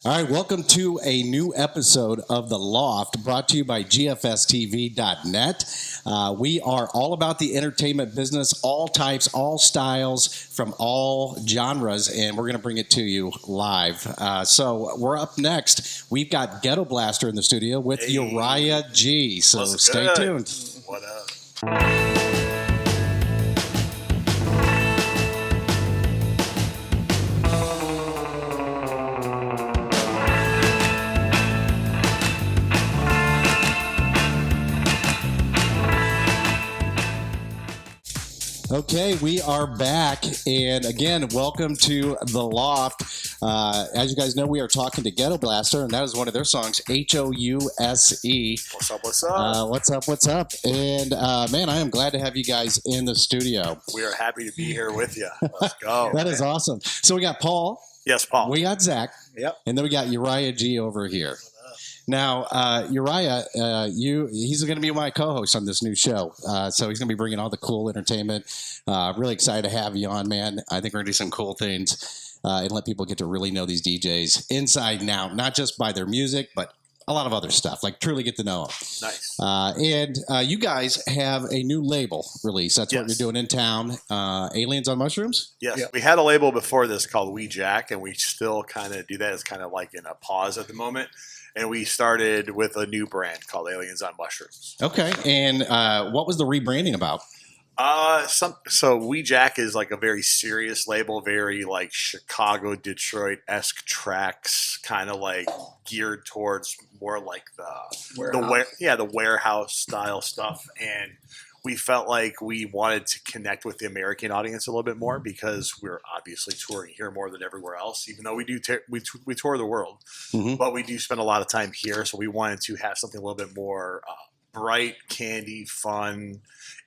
All right, welcome to a new episode of The Loft, brought to you by GFSTV.net. We are all about the entertainment business, all types, all styles, from all genres, and we're going to bring it to you live. So we're up next. We've got Gettoblaster in the studio with Uriah G. So stay tuned. What up? Okay, we are back, and again, welcome to The Loft. As you guys know, we are talking to Gettoblaster, and that is one of their songs, House. What's up? What's up? What's up? And man, I am glad to have you guys in the studio. We are happy to be here with you. Let's go. That is awesome. So we got Paul. Yes, Paul. We got Zach. Yep. And then we got Uriah G over here. Now, Uriah, he's going to be my co-host on this new show. So he's going to be bringing all the cool entertainment. Really excited to have you on, man. I think we're going to do some cool things and let people get to really know these DJs inside and out, not just by their music, but a lot of other stuff, like truly get to know them. Nice. And you guys have a new label release. That's what you're doing in town. Aliens on Mushrooms? Yes. Yep. We had a label before this called We Jack, and we still kind of do that. It's kind of like in a pause at the moment. And we started with a new brand called Aliens on Mushrooms. Okay. And what was the rebranding about? So We Jack is like a very serious label, very like Chicago, Detroit-esque tracks, kind of like geared towards more like the warehouse style stuff. And we felt like we wanted to connect with the American audience a little bit more because we're obviously touring here more than everywhere else, even though we do we tour the world, but we do spend a lot of time here. So we wanted to have something a little bit more bright, candy, fun.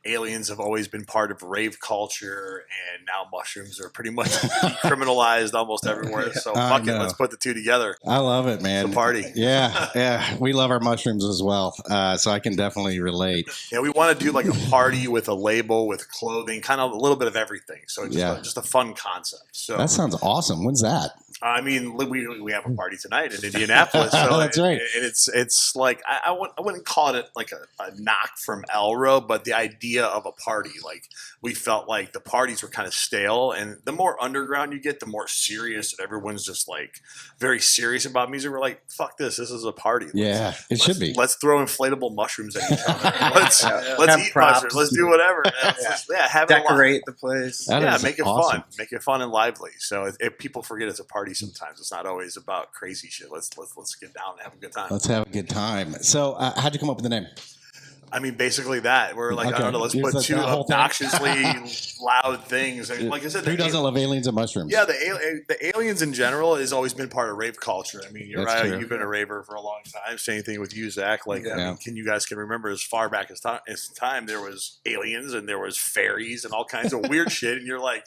Aliens have always been part of rave culture, and now mushrooms are pretty much decriminalized almost everywhere. So fuck it, let's put the two together. I love it, man. It's a party. Yeah. We love our mushrooms as well, so I can definitely relate. Yeah, we want to do like a party with a label, with clothing, kind of a little bit of everything. So just a fun concept. So that sounds awesome. When's that? I mean, we have a party tonight in Indianapolis. So that's right. And it's like I wouldn't call it like a knock from Elro, but the idea of a party, like we felt like the parties were kind of stale, and the more underground you get, the more serious, and everyone's just like very serious about music. We're like, fuck this is a party. It should be. Let's throw inflatable mushrooms at each other. Let's eat mushrooms. Let's do whatever. Have decorate the place. Make it fun. Make it fun and lively. So if people forget it's a party sometimes, it's not always about crazy shit. Let's get down and have a good time. Let's have a good time. So how'd you come up with the name? I mean, basically that. We're like, I don't know, let's put two obnoxiously loud things. And like I said, who doesn't love aliens and mushrooms? Yeah, the aliens in general has always been part of rave culture. I mean, Uriah, you've been a raver for a long time. Same thing with you, Zach. Like, I mean, you guys can remember as far back as time, there was aliens and there was fairies and all kinds of weird shit. And you're like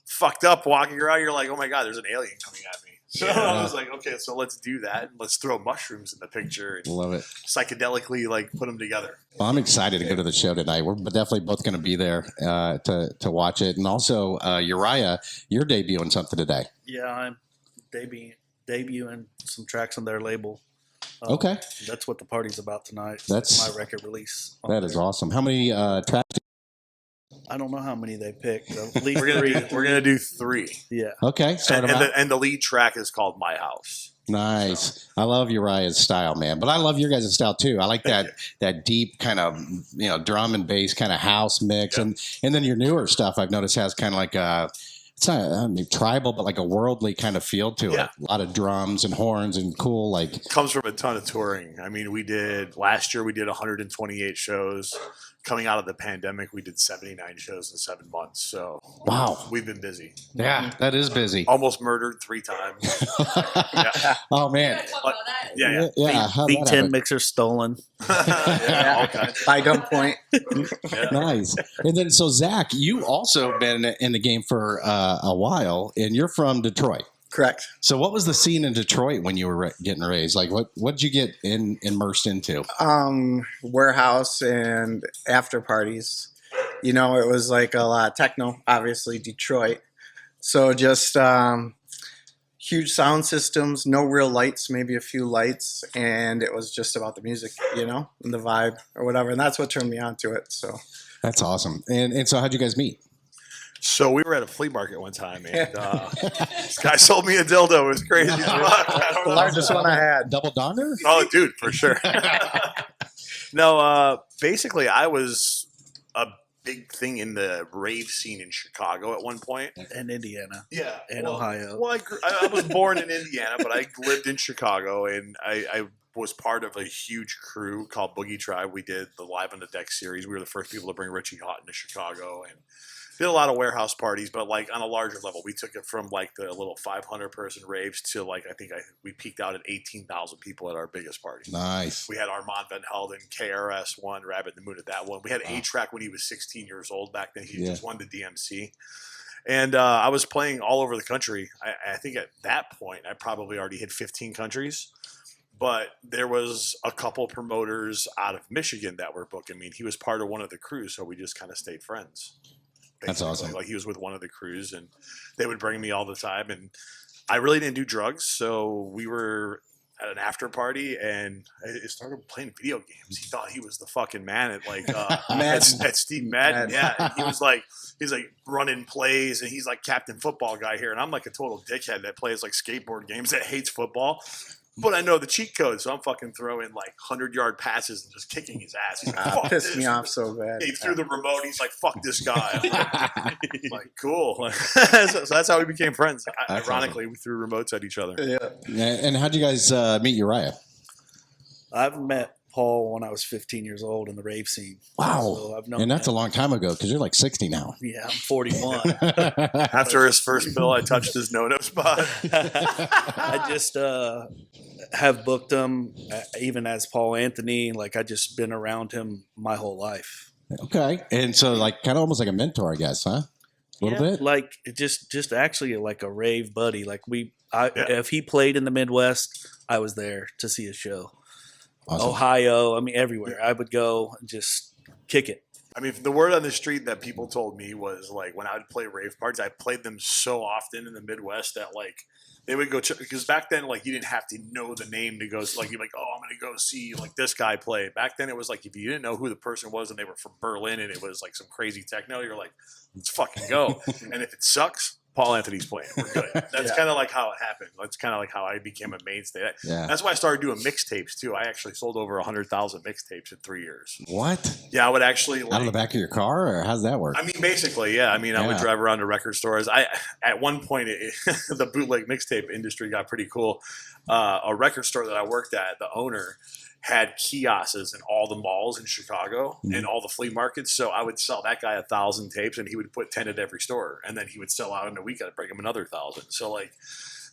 fucked up walking around. You're like, oh my God, there's an alien coming at me. So I was like, okay, so let's do that. Let's throw mushrooms in the picture. And love it. Psychedelically, like put them together. Well, I'm excited to go to the show tonight. We're definitely both going to be there to watch it. And also, Uriah, you're debuting something today. Yeah, I'm debuting some tracks on their label. Okay. That's what the party's about tonight. That's my record release. That is awesome. How many tracks? I don't know how many they picked. We're gonna do 3. Yeah. Okay. And the lead track is called My House. Nice. So. I love Uriah's style, man. But I love your guys' style too. I like that deep kind of drum and bass kind of house mix, and then your newer stuff I've noticed has kind of like it's not tribal, but like a worldly kind of feel to it. A lot of drums and horns and cool like. Comes from a ton of touring. I mean, last year we did 128 shows. Coming out of the pandemic, we did 79 shows in 7 months. So wow, we've been busy. Yeah, that is busy. Almost murdered 3 times. Oh man. Yeah. V10 mixer stolen. By gunpoint. Nice. And then so Zach, you also been in the game for a while, and you're from Detroit. Correct. So what was the scene in Detroit when you were getting raised? Like what did you get immersed into? Warehouse and after parties. It was like a lot of techno, obviously Detroit. So just huge sound systems, no real lights, maybe a few lights, and it was just about the music, and the vibe or whatever. And that's what turned me on to it. So That's awesome. And so how'd you guys meet? So we were at a flea market one time, and this guy sold me a dildo. It was crazy as fuck. I don't the know. largest one I had. Double donger? Oh, dude, for sure. No, basically, I was a big thing in the rave scene in Chicago at one point. in Indiana Yeah, and Ohio. Well, I was born in Indiana, but I lived in Chicago, and I was part of a huge crew called Boogie Tribe. We did the Live on the Deck series. We were the first people to bring Richie Houghton to Chicago, and did a lot of warehouse parties, but like on a larger level. We took it from like the little 500 person raves to like we peaked out at 18,000 people at our biggest party. Nice. We had Armand Van Helden, KRS One, Rabbit in the Moon at that one. We had A-Track when he was 16 years old back then. He just won the DMC. And I was playing all over the country. I think at that point I probably already hit 15 countries. But there was a couple promoters out of Michigan that were booking me. He was part of one of the crews, so we just kind of stayed friends. That's awesome. Like he was with one of the crews, and they would bring me all the time. And I really didn't do drugs, so we were at an after party, and I started playing video games. He thought he was the fucking man at like at Steve Madden. Yeah, and he's like running plays, and he's like Captain Football guy here, and I'm like a total dickhead that plays like skateboard games that hates football. But I know the cheat code, so I'm fucking throwing like 100-yard passes and just kicking his ass. He's like, fuck Pissed this. me off so bad. He threw the remote. He's like, fuck this guy. I'm like, cool. So that's how we became friends. Ironically, we threw remotes at each other. Yeah. And how'd you guys meet Uriah? I've met Paul when I was 15 years old in the rave scene. Wow. So I've known And that's a him. long time ago because you're like 60 now. Yeah, I'm 41. After his first bill, I touched his no-no spot. I just have booked him, even as Paul Anthony. Like, I just been around him my whole life. Okay. And so like kind of almost like a mentor, I guess, huh? A little bit? Like, just actually like a rave buddy. Like, if he played in the Midwest, I was there to see his show. Awesome. Ohio, I mean, everywhere. I would go and just kick it. I mean, the word on the street that people told me was like when I would play rave parties, I played them so often in the Midwest that like they would go because back then like you didn't have to know the name to go. So, like you're like, oh, I'm gonna go see like this guy play. Back then it was like if you didn't know who the person was and they were from Berlin and it was like some crazy techno, you're like, let's fucking go. And if it sucks, Paul Anthony's playing. We're good. That's kind of like how it happened. That's kind of like how I became a mainstay. Yeah. That's why I started doing mixtapes too. I actually sold over 100,000 mixtapes in 3 years. What? Yeah, I would actually like, Out of the back of your car, or how's that work? I mean, basically, yeah. I mean, I would drive around to record stores. At one point, the bootleg mixtape industry got pretty cool. A record store that I worked at, the owner had kiosks in all the malls in Chicago and all the flea markets. So I would sell that guy 1,000 tapes, and he would put 10 at every store, and then he would sell out in a week. I'd bring him another 1,000. So like,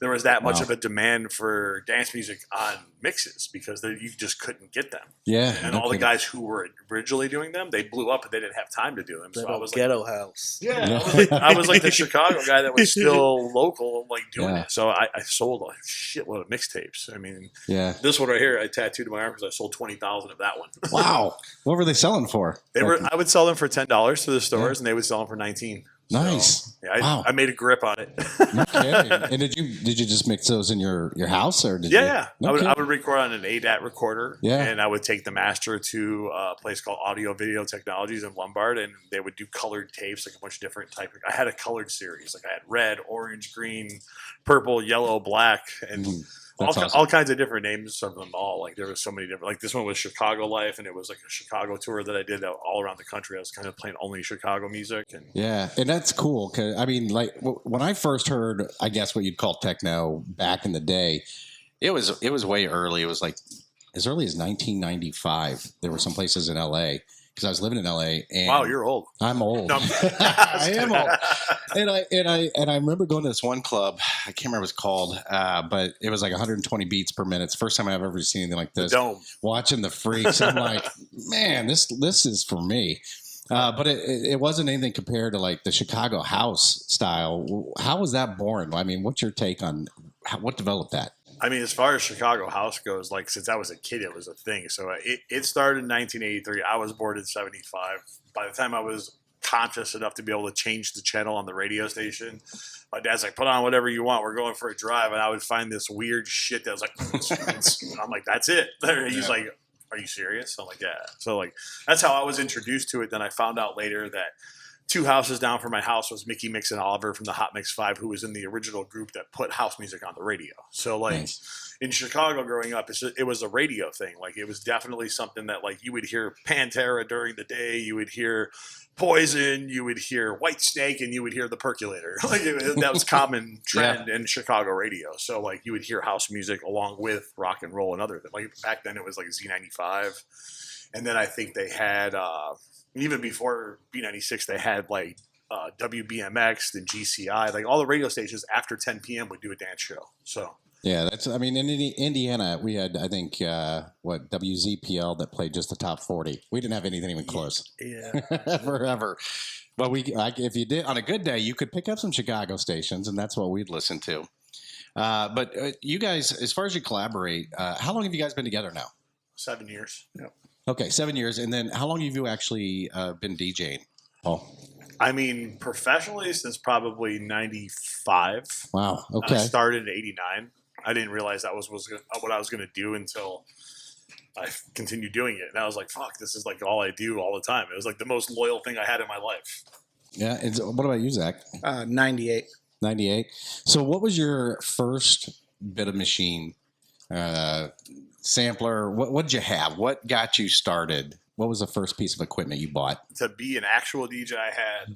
there was that much of a demand for dance music on mixes because you just couldn't get them. Yeah. And all the guys who were originally doing them, they blew up and they didn't have time to do them. So I was Ghetto House. yeah, I was like the Chicago guy that was still local, like doing it. So I sold a shitload of mixtapes. I mean, this one right here, I tattooed to my arm because I sold 20,000 of that one. Wow. What were they selling for? I would sell them for $10 to the stores, and they would sell them for 19. Nice. So, yeah, I made a grip on it. Okay. And did you just mix those in your house, or did you? I would record on an ADAT recorder, Yeah. and I would take the master to a place called Audio Video Technologies in Lombard, and they would do colored tapes, like a bunch of different type. I had a colored series, like I had red, orange, green, purple, yellow, black, and all kinds of different names of them all. Like there was so many different. Like this one was Chicago Life, and it was like a Chicago tour that I did all around the country. I was kind of playing only Chicago music, and and that's cool because I mean, like when I first heard, I guess what you'd call techno back in the day, it was way early. It was like as early as 1995. There were some places in LA because I was living in LA. And wow, you're old. I'm old. No, I am old. And I remember going to this one club. I can't remember what it's called, but it was like 120 beats per minute. It's the first time I've ever seen anything like this. The Dome. Watching the Freaks, I'm like, man, this is for me. But it wasn't anything compared to like the Chicago house style. How was that born? I mean, what's your take on what developed that? I mean, as far as Chicago house goes, like since I was a kid, it was a thing. So it started in 1983. I was born in 75. By the time I was conscious enough to be able to change the channel on the radio station. My dad's like, put on whatever you want. We're going for a drive. And I would find this weird shit that was like, I'm like, that's it. He's like, are you serious? I'm like, yeah. So like, that's how I was introduced to it. Then I found out later that 2 houses down from my house was Mickey Mix and Oliver from the Hot Mix 5, who was in the original group that put house music on the radio. So like in Chicago growing up, it was a radio thing. Like it was definitely something that like you would hear Pantera during the day. You would hear Poison, you would hear Whitesnake, and you would hear The Percolator. Like that was common trend in Chicago radio. So like you would hear house music along with rock and roll and other things. Like back then it was like Z95, and then I think they had even before B96 they had like WBMX and GCI. Like all the radio stations after 10 p.m. would do a dance show. So. Yeah, that's. I mean, in Indiana, we had, I think, WZPL that played just the top 40. We didn't have anything even close. Yeah, forever. But if you did on a good day, you could pick up some Chicago stations, and that's what we'd listen to. But you guys, as far as you collaborate, how long have you guys been together now? 7 years. Yep. Okay, 7 years, and then how long have you actually been DJing, Paul? I mean, professionally since probably 95. Wow. Okay. I started in 89. I didn't realize that was what I was going to do until I continued doing it. And I was like, fuck, this is like all I do all the time. It was like the most loyal thing I had in my life. Yeah. And so what about you, Zach? 98. 98. So what was your first bit of machine sampler? What did you have? What got you started? What was the first piece of equipment you bought? To be an actual DJ, I had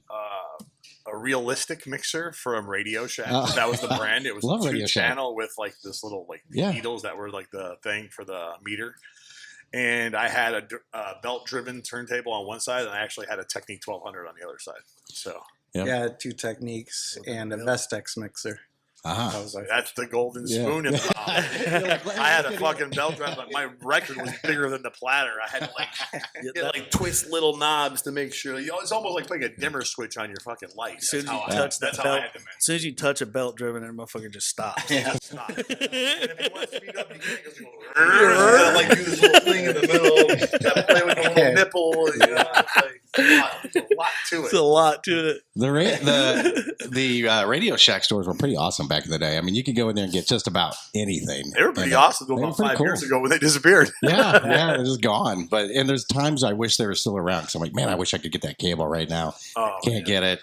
a realistic mixer from Radio Shack. That was the brand. It was Love a Radio Shack. 2-channel with like this little like needles that were like the thing for the meter. And I had a belt-driven turntable on one side, and I actually had a Technique 1200 on the other side. So Yep. Yeah, 2 Techniques and a Vestex mixer. Uh-huh. I was like, that's the golden spoon in the mouth. I had a fucking belt drive, but my record was bigger than the platter. I had to like twist little knobs to make sure. It's almost like putting a dimmer switch on your fucking light. As soon as you That's touch that how I belt, had to mix. as soon as you touch a belt driven, that motherfucker just stops. yeah. Stop. And if you want to speed up, you gotta like do this little thing in the middle. Gotta play with the little nipple. You know, it's a lot to it. It's a lot to it. The Radio Shack stores were pretty awesome back in the day. I mean, you could go in there and get just about anything. They were pretty awesome they were about pretty 5 cool. years ago when they disappeared. Yeah, they're just gone. And there's times I wish they were still around because I'm like, man, I wish I could get that cable right now. Oh, Can't get it.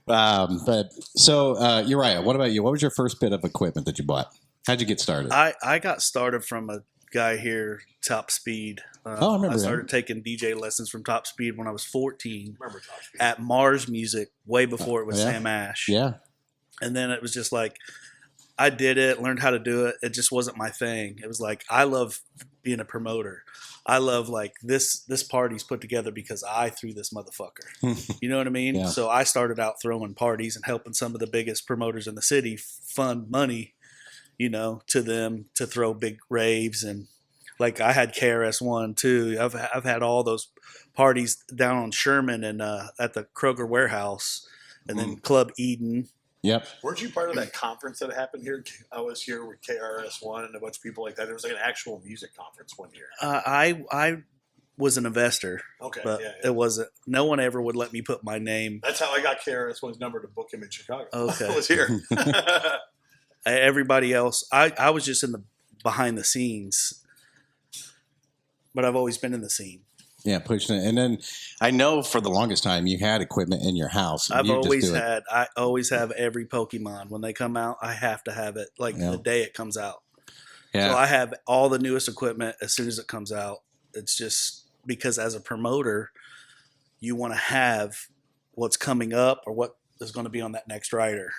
But so Uriah, what about you? What was your first bit of equipment that you bought? How'd you get started? I got started from a guy here, Top Speed. I remember I started taking DJ lessons from Top Speed when I was 14 Remember Top Speed? at Mars Music, way before it was yeah. Sam Ash. Yeah. And then it was just like, I did it, learned how to do it. It just wasn't my thing. It was like, I love being a promoter. I love like this party's put together because I threw this motherfucker. You know what I mean? Yeah. So I started out throwing parties and helping some of the biggest promoters in the city fund money, you know, to them to throw big raves. And like I had KRS-One too. I've had all those parties down on Sherman and at the Kroger warehouse, and then Club Eden. Yep. Weren't you part of that conference that happened here? I was here with KRS-One and a bunch of people like that. There was like an actual music conference one year. I was an investor, Okay, but yeah. it wasn't. No one ever would let me put my name. That's how I got KRS-One's number to book him in Chicago. Okay. I was here. Everybody else, I was just in the behind the scenes, but I've always been in the scene. Yeah, pushing it. And then I know for the longest time you had equipment in your house. I You just do it. I always have every Pokemon. When they come out, I have to have it like Yeah. the day it comes out. Yeah. So I have all the newest equipment as soon as it comes out. It's just because as a promoter, you want to have what's coming up or what is going to be on that next rider.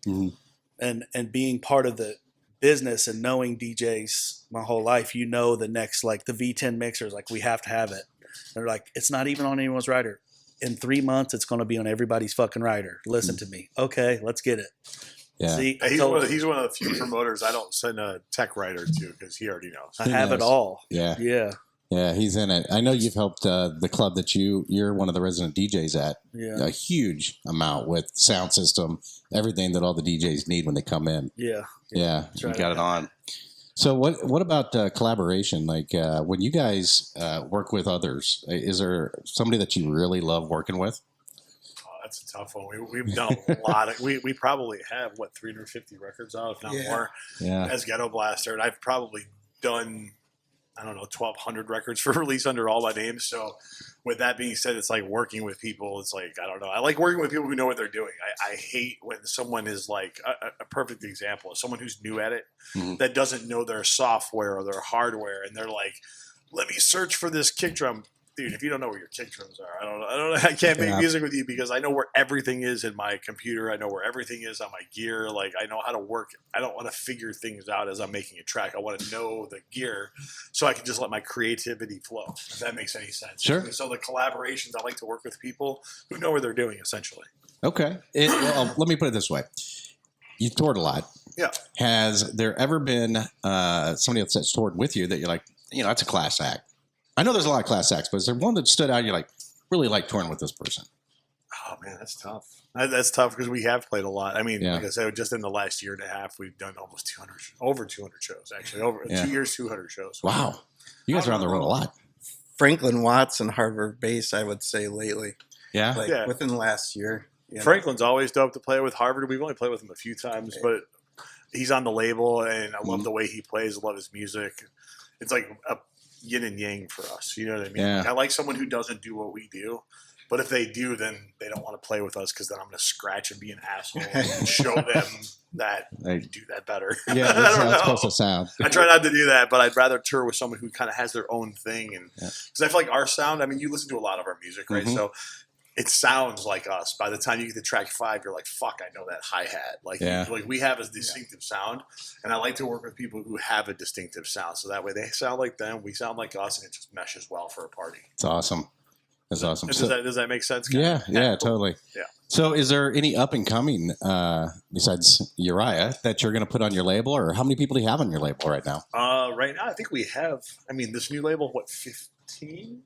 Mhm. And being part of the business and knowing DJs my whole life, you know, the next, like the V10 mixers, like we have to have it. They're like, it's not even on anyone's rider. In 3 months, it's going to be on everybody's fucking rider. Listen to me. Okay, let's get it. Yeah. See, I he's told one, of, you, he's one of the few promoters I don't send a tech writer to because he already knows. I He have it knows. all. Yeah. Yeah. Yeah, he's in it. I know you've helped the club that you're one of the resident DJs at Yeah. a huge amount with sound system, everything that all the DJs need when they come in. Yeah. Yeah, That's you right. got it on. So what about collaboration? Like when you guys work with others, is there somebody that you really love working with? that's a tough one. We've done a lot. We probably have 350 records out, if not more, as Gettoblaster, and I've probably done, I don't know, 1,200 records for release under all my names. So, with that being said, it's like working with people. It's like, I don't know. I like working with people who know what they're doing. I hate when someone is like a perfect example is someone who's new at it that doesn't know their software or their hardware, and they're like, "Let me search for this kick drum." Dude, if you don't know where your kick drums are, I don't know. I can't make music with you because I know where everything is in my computer. I know where everything is on my gear. Like, I know how to work. I don't want to figure things out as I'm making a track. I want to know the gear so I can just let my creativity flow, if that makes any sense. Sure. So the collaborations, I like to work with people who know what they're doing, essentially. Okay. Well, let me put it this way. You've toured a lot. Yeah. Has there ever been somebody else that's toured with you that you're like, that's a class act? I know there's a lot of class acts, but is there one that stood out and you're like, really like touring with this person? Oh, man, that's tough. That's tough because we have played a lot. I mean, like I said, just in the last year and a half, we've done almost over 200 shows, actually. Over 2 years, 200 shows. Wow. You guys are on the road a lot. Franklin Watts and Harvard Bass, I would say lately. Yeah? Within the last year. Franklin's always dope to play with. Harvard, we've only played with him a few times, but he's on the label, and I love the way he plays. I love his music. It's like a yin and yang for us. You know what I mean? Yeah. Like, I like someone who doesn't do what we do. But if they do, then they don't want to play with us because then I'm going to scratch and be an asshole and show them that I do that better. Yeah, that's how it's supposed to sound. I try not to do that, but I'd rather tour with someone who kind of has their own thing. And because I feel like our sound, I mean, you listen to a lot of our music, right? So it sounds like us. By the time you get to track 5, you're like, fuck, I know that hi-hat. Like, like we have a distinctive sound, and I like to work with people who have a distinctive sound. So that way they sound like them, we sound like us, and it just meshes well for a party. It's awesome. That's awesome. Does that make sense? Yeah, totally. Yeah. So is there any up and coming besides Uriah that you're going to put on your label, or how many people do you have on your label right now? Right now, I think we have, this new label, 15?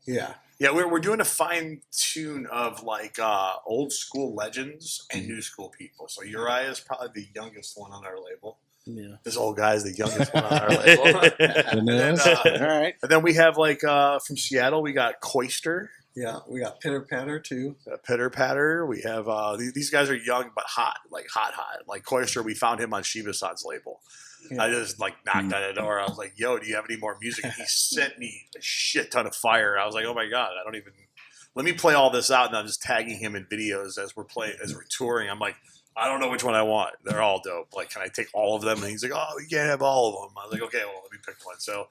Yeah. Yeah, we're doing a fine tune of like old school legends and new school people. So Uriah is probably the youngest one on our label. Yeah. This old guy is the youngest one on our label. All right. And then we have like from Seattle, we got Coister. Yeah, we got Pitter Patter too. Pitter Patter. We have these guys are young but hot, like hot. Like Coister, we found him on Shiba-san's label. Yeah. I just like knocked on the door. I was like, "Yo, do you have any more music?" And he sent me a shit ton of fire. I was like, "Oh my god, I don't even." Let me play all this out, and I'm just tagging him in videos as we're touring. I'm like, I don't know which one I want. They're all dope. Like, can I take all of them? And he's like, "Oh, you can't have all of them." I was like, "Okay, well, let me pick one." So,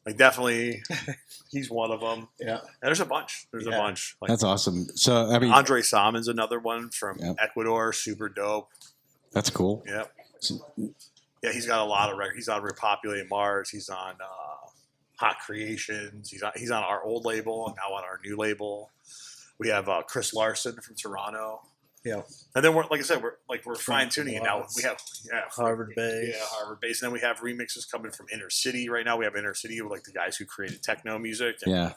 like, definitely, he's one of them. Yeah, and there's a bunch. There's a bunch. Like, that's awesome. So, I mean, Andre Salmon's another one from Ecuador. Super dope. That's cool. Yep. Yeah, he's got a lot of records. He's on Repopulate Mars. He's on Hot Creations. He's on our old label and now on our new label. We have Chris Larson from Toronto. Yeah, and then we're fine tuning it now. We have Harvard Bass. Yeah, Harvard Bass. And then we have remixes coming from Inner City right now. We have Inner City with like the guys who created techno music. And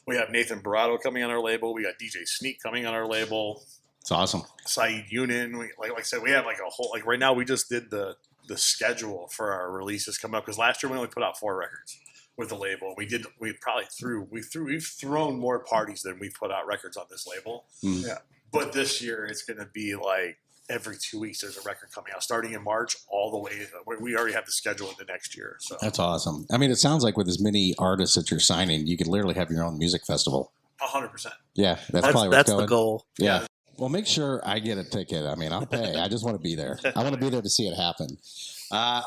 we have Nathan Barato coming on our label. We got DJ Sneak coming on our label. It's awesome. Saeed Yunin. Like I said, we have like a whole right now. We just did the schedule for our releases coming up because last year we only put out 4 records with the label. We've thrown more parties than we've put out records on this label. Yeah, but this year it's going to be like every 2 weeks there's a record coming out starting in March all the way. We already have the schedule into next year. So that's awesome. I mean, it sounds like with as many artists that you're signing, you could literally have your own music festival. 100%. Yeah, that's probably what's going. The goal. Yeah. Well, make sure I get a ticket. I mean, I'll pay. I just want to be there. I want to be there to see it happen.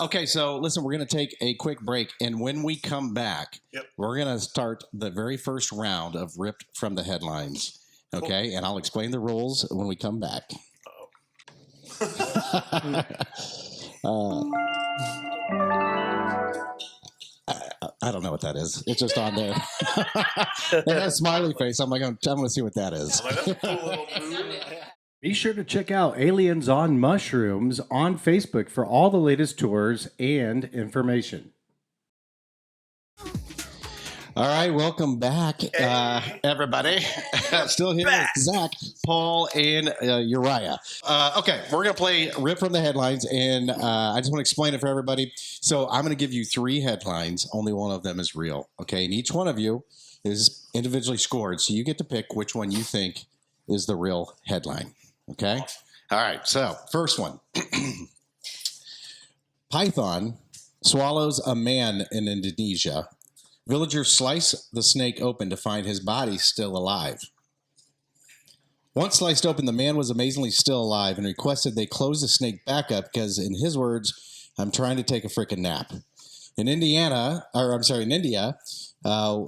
Okay, so listen, we're going to take a quick break. And when we come back, we're going to start the very first round of Ripped from the Headlines. Okay, and I'll explain the rules when we come back. I don't know what that is. It's just on there. It has a smiley face. I'm like, I'm going to see what that is. Be sure to check out Aliens on Mushrooms on Facebook for all the latest tours and information. All right, welcome back, everybody. Still here with Zach, Paul, and Uriah. Okay, we're going to play Rip from the Headlines, and I just want to explain it for everybody. So I'm going to give you 3 headlines. Only one of them is real, okay? And each one of you is individually scored, so you get to pick which one you think is the real headline? Okay. All right. So, first one. Python swallows a man in Indonesia. Villagers slice the snake open to find his body still alive. Once sliced open, the man was amazingly still alive and requested they close the snake back up because, in his words, I'm trying to take a freaking nap. In India,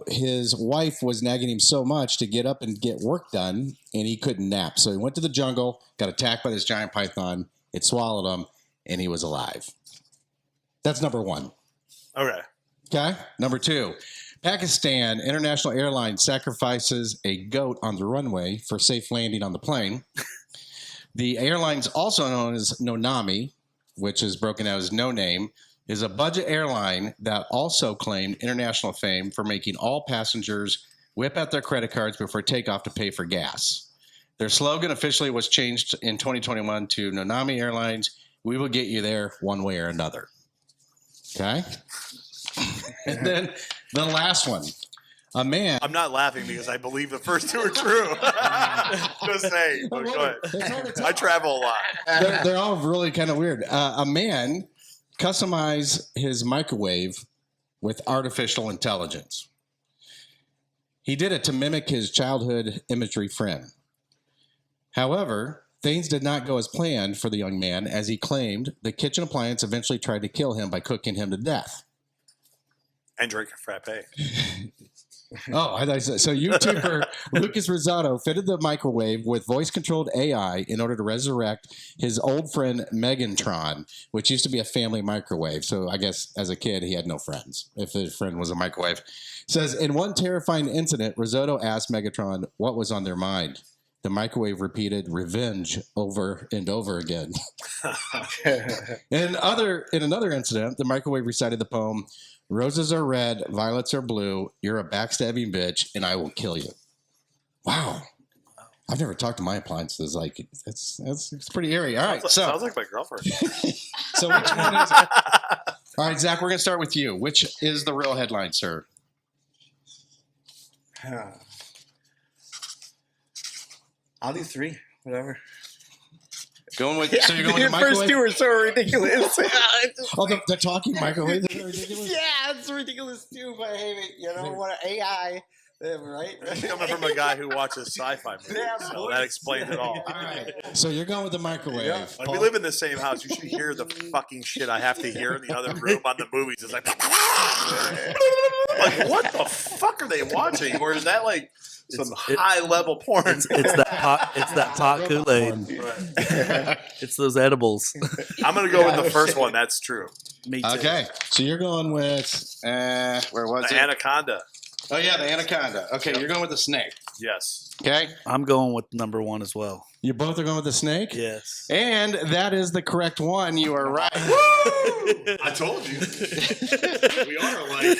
his wife was nagging him so much to get up and get work done, and he couldn't nap. So he went to the jungle, got attacked by this giant python. It swallowed him, and he was alive. That's number one. Okay. Okay. Number two, Pakistan International Airlines sacrifices a goat on the runway for safe landing on the plane. The airline's also known as Nonami, which is broken out as No Name, is a budget airline that also claimed international fame for making all passengers whip out their credit cards before takeoff to pay for gas. Their slogan officially was changed in 2021 to Nonami Airlines, we will get you there one way or another. Okay? And then the last one. A man. I'm not laughing because I believe the first two are true. Just saying. But go ahead. I travel a lot. They're all really kind of weird. A man customized his microwave with artificial intelligence. He did it to mimic his childhood imagery friend. However, things did not go as planned for the young man, as he claimed the kitchen appliance eventually tried to kill him by cooking him to death. And drink a frappe. Oh, I thought so. YouTuber Lucas Rosado fitted the microwave with voice-controlled AI in order to resurrect his old friend Megatron, which used to be a family microwave. So I guess as a kid, he had no friends if his friend was a microwave. Says, in one terrifying incident, Rosado asked Megatron what was on their mind. The microwave repeated revenge over and over again. In another incident, the microwave recited the poem, roses are red, violets are blue, you're a backstabbing bitch, and I will kill you. Wow. I've never talked to my appliances. Like, it's pretty eerie. All right, sounds like my girlfriend. So which one is it? All right, Zach, we're going to start with you. Which is the real headline, sir? I'll do three, whatever. So you're going with the Your first microwave? two are so ridiculous. Oh, the talking microwave? Is ridiculous? Yeah, it's ridiculous too, but hey, you know what? AI, right? Coming from a guy who watches sci-fi movies, Yeah, so that explains it all. All right. So you're going with the microwave. Yeah. Like, we live in the same house. You should hear the fucking shit I have to hear in the other room on the movies. It's like, what the fuck are they watching? Or is that like some high-level porn? It's that pot Kool-Aid. Right. It's those edibles. I'm gonna go with the first one. That's true. Me too. Okay. So you're going with, where was The it? anaconda. Oh, yeah, the anaconda. Okay, you're going with the snake. Yes. Okay. I'm going with number one as well. You both are going with the snake? Yes. And that is the correct one. You are right. I told you. We are alike.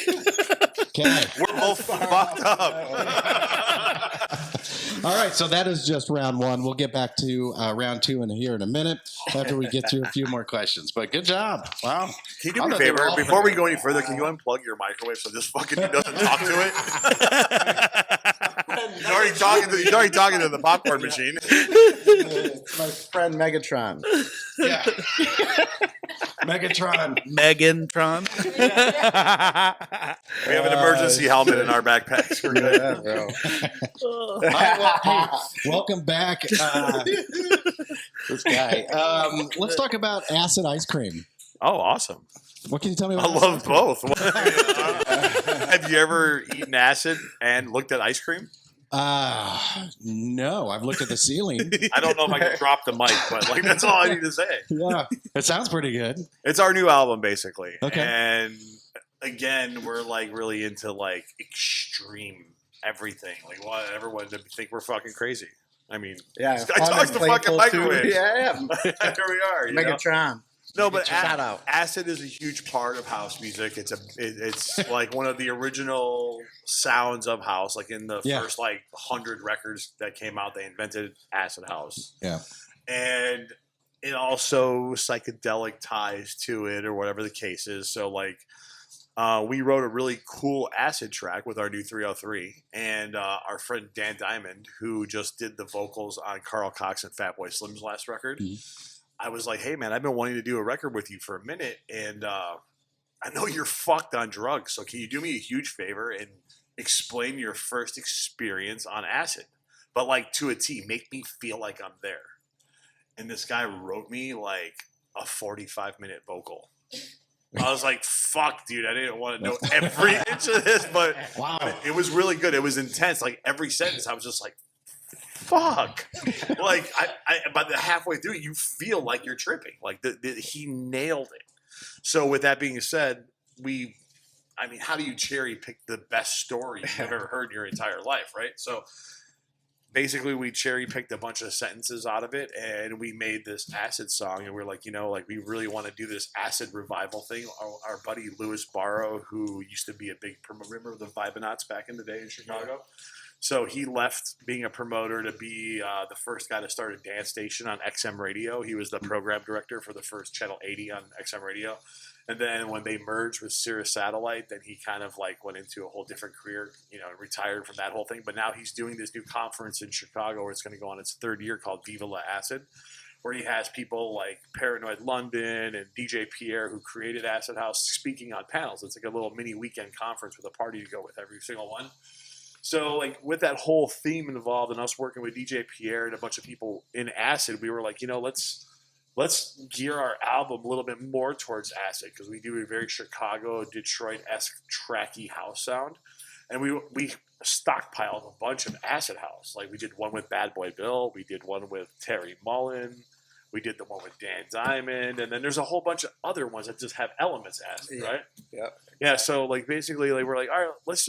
Okay. We're both fucked up. All right, so that is just round one. We'll get back to round two here in a minute after we get through a few more questions. But good job. Wow. Can you do I me a thought they were favor? all Before we pretty- go any further, can you unplug your microwave so this fucking dude doesn't talk to it? He's already talking to the popcorn machine. My friend Megatron. Yeah. Megatron. Megantron. We have an emergency helmet in our backpacks. We're good. Yeah, bro. All right, well, hey, welcome back. This guy. Let's talk about acid ice cream. Oh, awesome. What can you tell me I about love both. Have you ever eaten acid and looked at ice cream? No, I've looked at the ceiling. I don't know if I can drop the mic, but like that's all I need to say. Yeah, it sounds pretty good. It's our new album, basically. Okay. And again, we're like really into like extreme everything. Like, what everyone think we're fucking crazy. I mean, Yeah, this guy fun talks and to fucking playful, too. microwaves. Yeah, Here we are. You know? Megatron. No, but Shout out. acid is a huge part of house music. It's like one of the original sounds of house. Like in the Yeah. first like 100 records that came out, they invented acid house. Yeah. And it also psychedelic ties to it or whatever the case is. So like we wrote a really cool acid track with our new 303, and our friend Dan Diamond, who just did the vocals on Carl Cox and Fatboy Slim's last record. I was like, hey man, I've been wanting to do a record with you for a minute, and I know you're fucked on drugs, so can you do me a huge favor and explain your first experience on acid, but like to a T, make me feel like I'm there. And this guy wrote me like a 45-minute vocal. I was like, fuck, dude, I didn't want to know every inch of this, but Wow. it was really good. It was intense. Like every sentence, I was just like, fuck. Like by the halfway through, you feel like you're tripping. Like he nailed it. So with that being said, how do you cherry pick the best story you've ever heard in your entire life, right? So basically we cherry picked a bunch of sentences out of it, and we made this acid song, and we're like, we really want to do this acid revival thing. Our buddy Louis Barrow, who used to be a big remember the Vibonauts back in the day in Chicago? So he left being a promoter to be the first guy to start a dance station on XM Radio. He was the program director for the first Channel 80 on XM Radio. And then when they merged with Sirius Satellite, then he kind of like went into a whole different career, retired from that whole thing. But now he's doing this new conference in Chicago where it's going to go on its third year called Viva La Acid, where he has people like Paranoid London and DJ Pierre, who created Acid House, speaking on panels. It's like a little mini weekend conference with a party to go with every single one. So like with that whole theme involved and us working with DJ Pierre and a bunch of people in acid, we were like, let's gear our album a little bit more towards acid, because we do a very Chicago, Detroit-esque tracky house sound. And we stockpiled a bunch of acid house. Like we did one with Bad Boy Bill, we did one with Terry Mullen, we did the one with Dan Diamond, and then there's a whole bunch of other ones that just have elements acid, right? Yeah. So like basically like we're like, all right, let's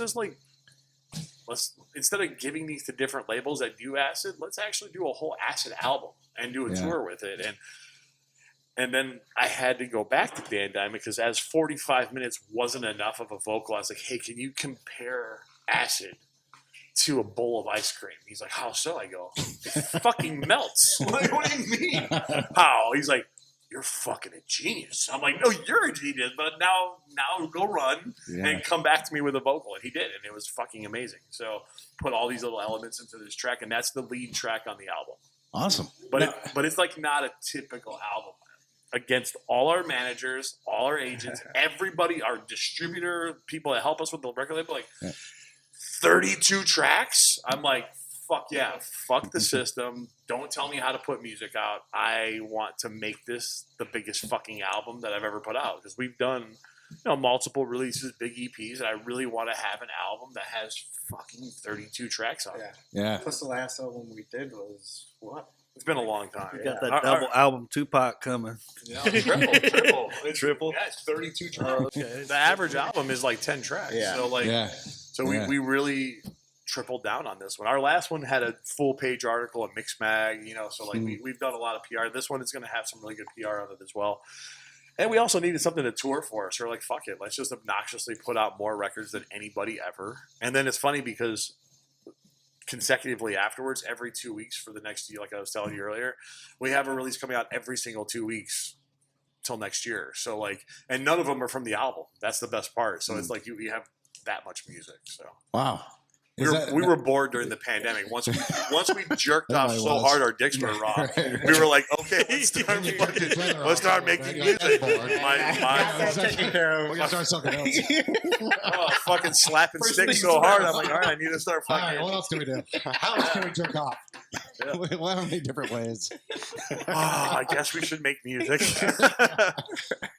instead of giving these to different labels that do acid, let's actually do a whole acid album and do a tour with it. And then I had to go back to Dan Diamond, because as 45 minutes wasn't enough of a vocal, I was like, hey, can you compare acid to a bowl of ice cream? He's like, how so? I go, it fucking melts. Like, what do you mean? How? He's like, you're fucking a genius. I'm like, no, you're a genius, but now go run and come back to me with a vocal. And he did, and it was fucking amazing. So put all these little elements into this track, and that's the lead track on the album. Awesome. But it's like not a typical album. Against all our managers, all our agents, everybody, our distributor, people that help us with the record label, like 32 tracks. I'm like, fuck yeah, fuck the system. Don't tell me how to put music out. I want to make this the biggest fucking album that I've ever put out, because we've done multiple releases, big EPs, and I really want to have an album that has fucking 32 tracks on it. Yeah. Plus the last album we did was what? It's been a long time. We got that double album Tupac coming. Triple. It's Triple? Yeah, it's 32 tracks. Oh, okay. The average album is like 10 tracks. Yeah. So we really tripled down on this one. Our last one had a full page article, a mix mag, so like we've done a lot of PR. This one is going to have some really good PR on it as well. And we also needed something to tour for. So we're like, fuck it. Let's just obnoxiously put out more records than anybody ever. And then it's funny because consecutively afterwards, every 2 weeks for the next year, like I was telling you earlier, we have a release coming out every single 2 weeks till next year. So like, and none of them are from the album. That's the best part. So it's like you have that much music. So Wow. we were bored during the pandemic. Once we jerked off so was. hard our dicks were raw, we were like, okay, let's start making music. Taking care We of. gotta start something else. Fucking slapping sticks so hard. I'm like, all right, I need to start All fucking. right, what else do we do? How else can we jerk off? Yeah. Well, how many different ways? I guess we should make music.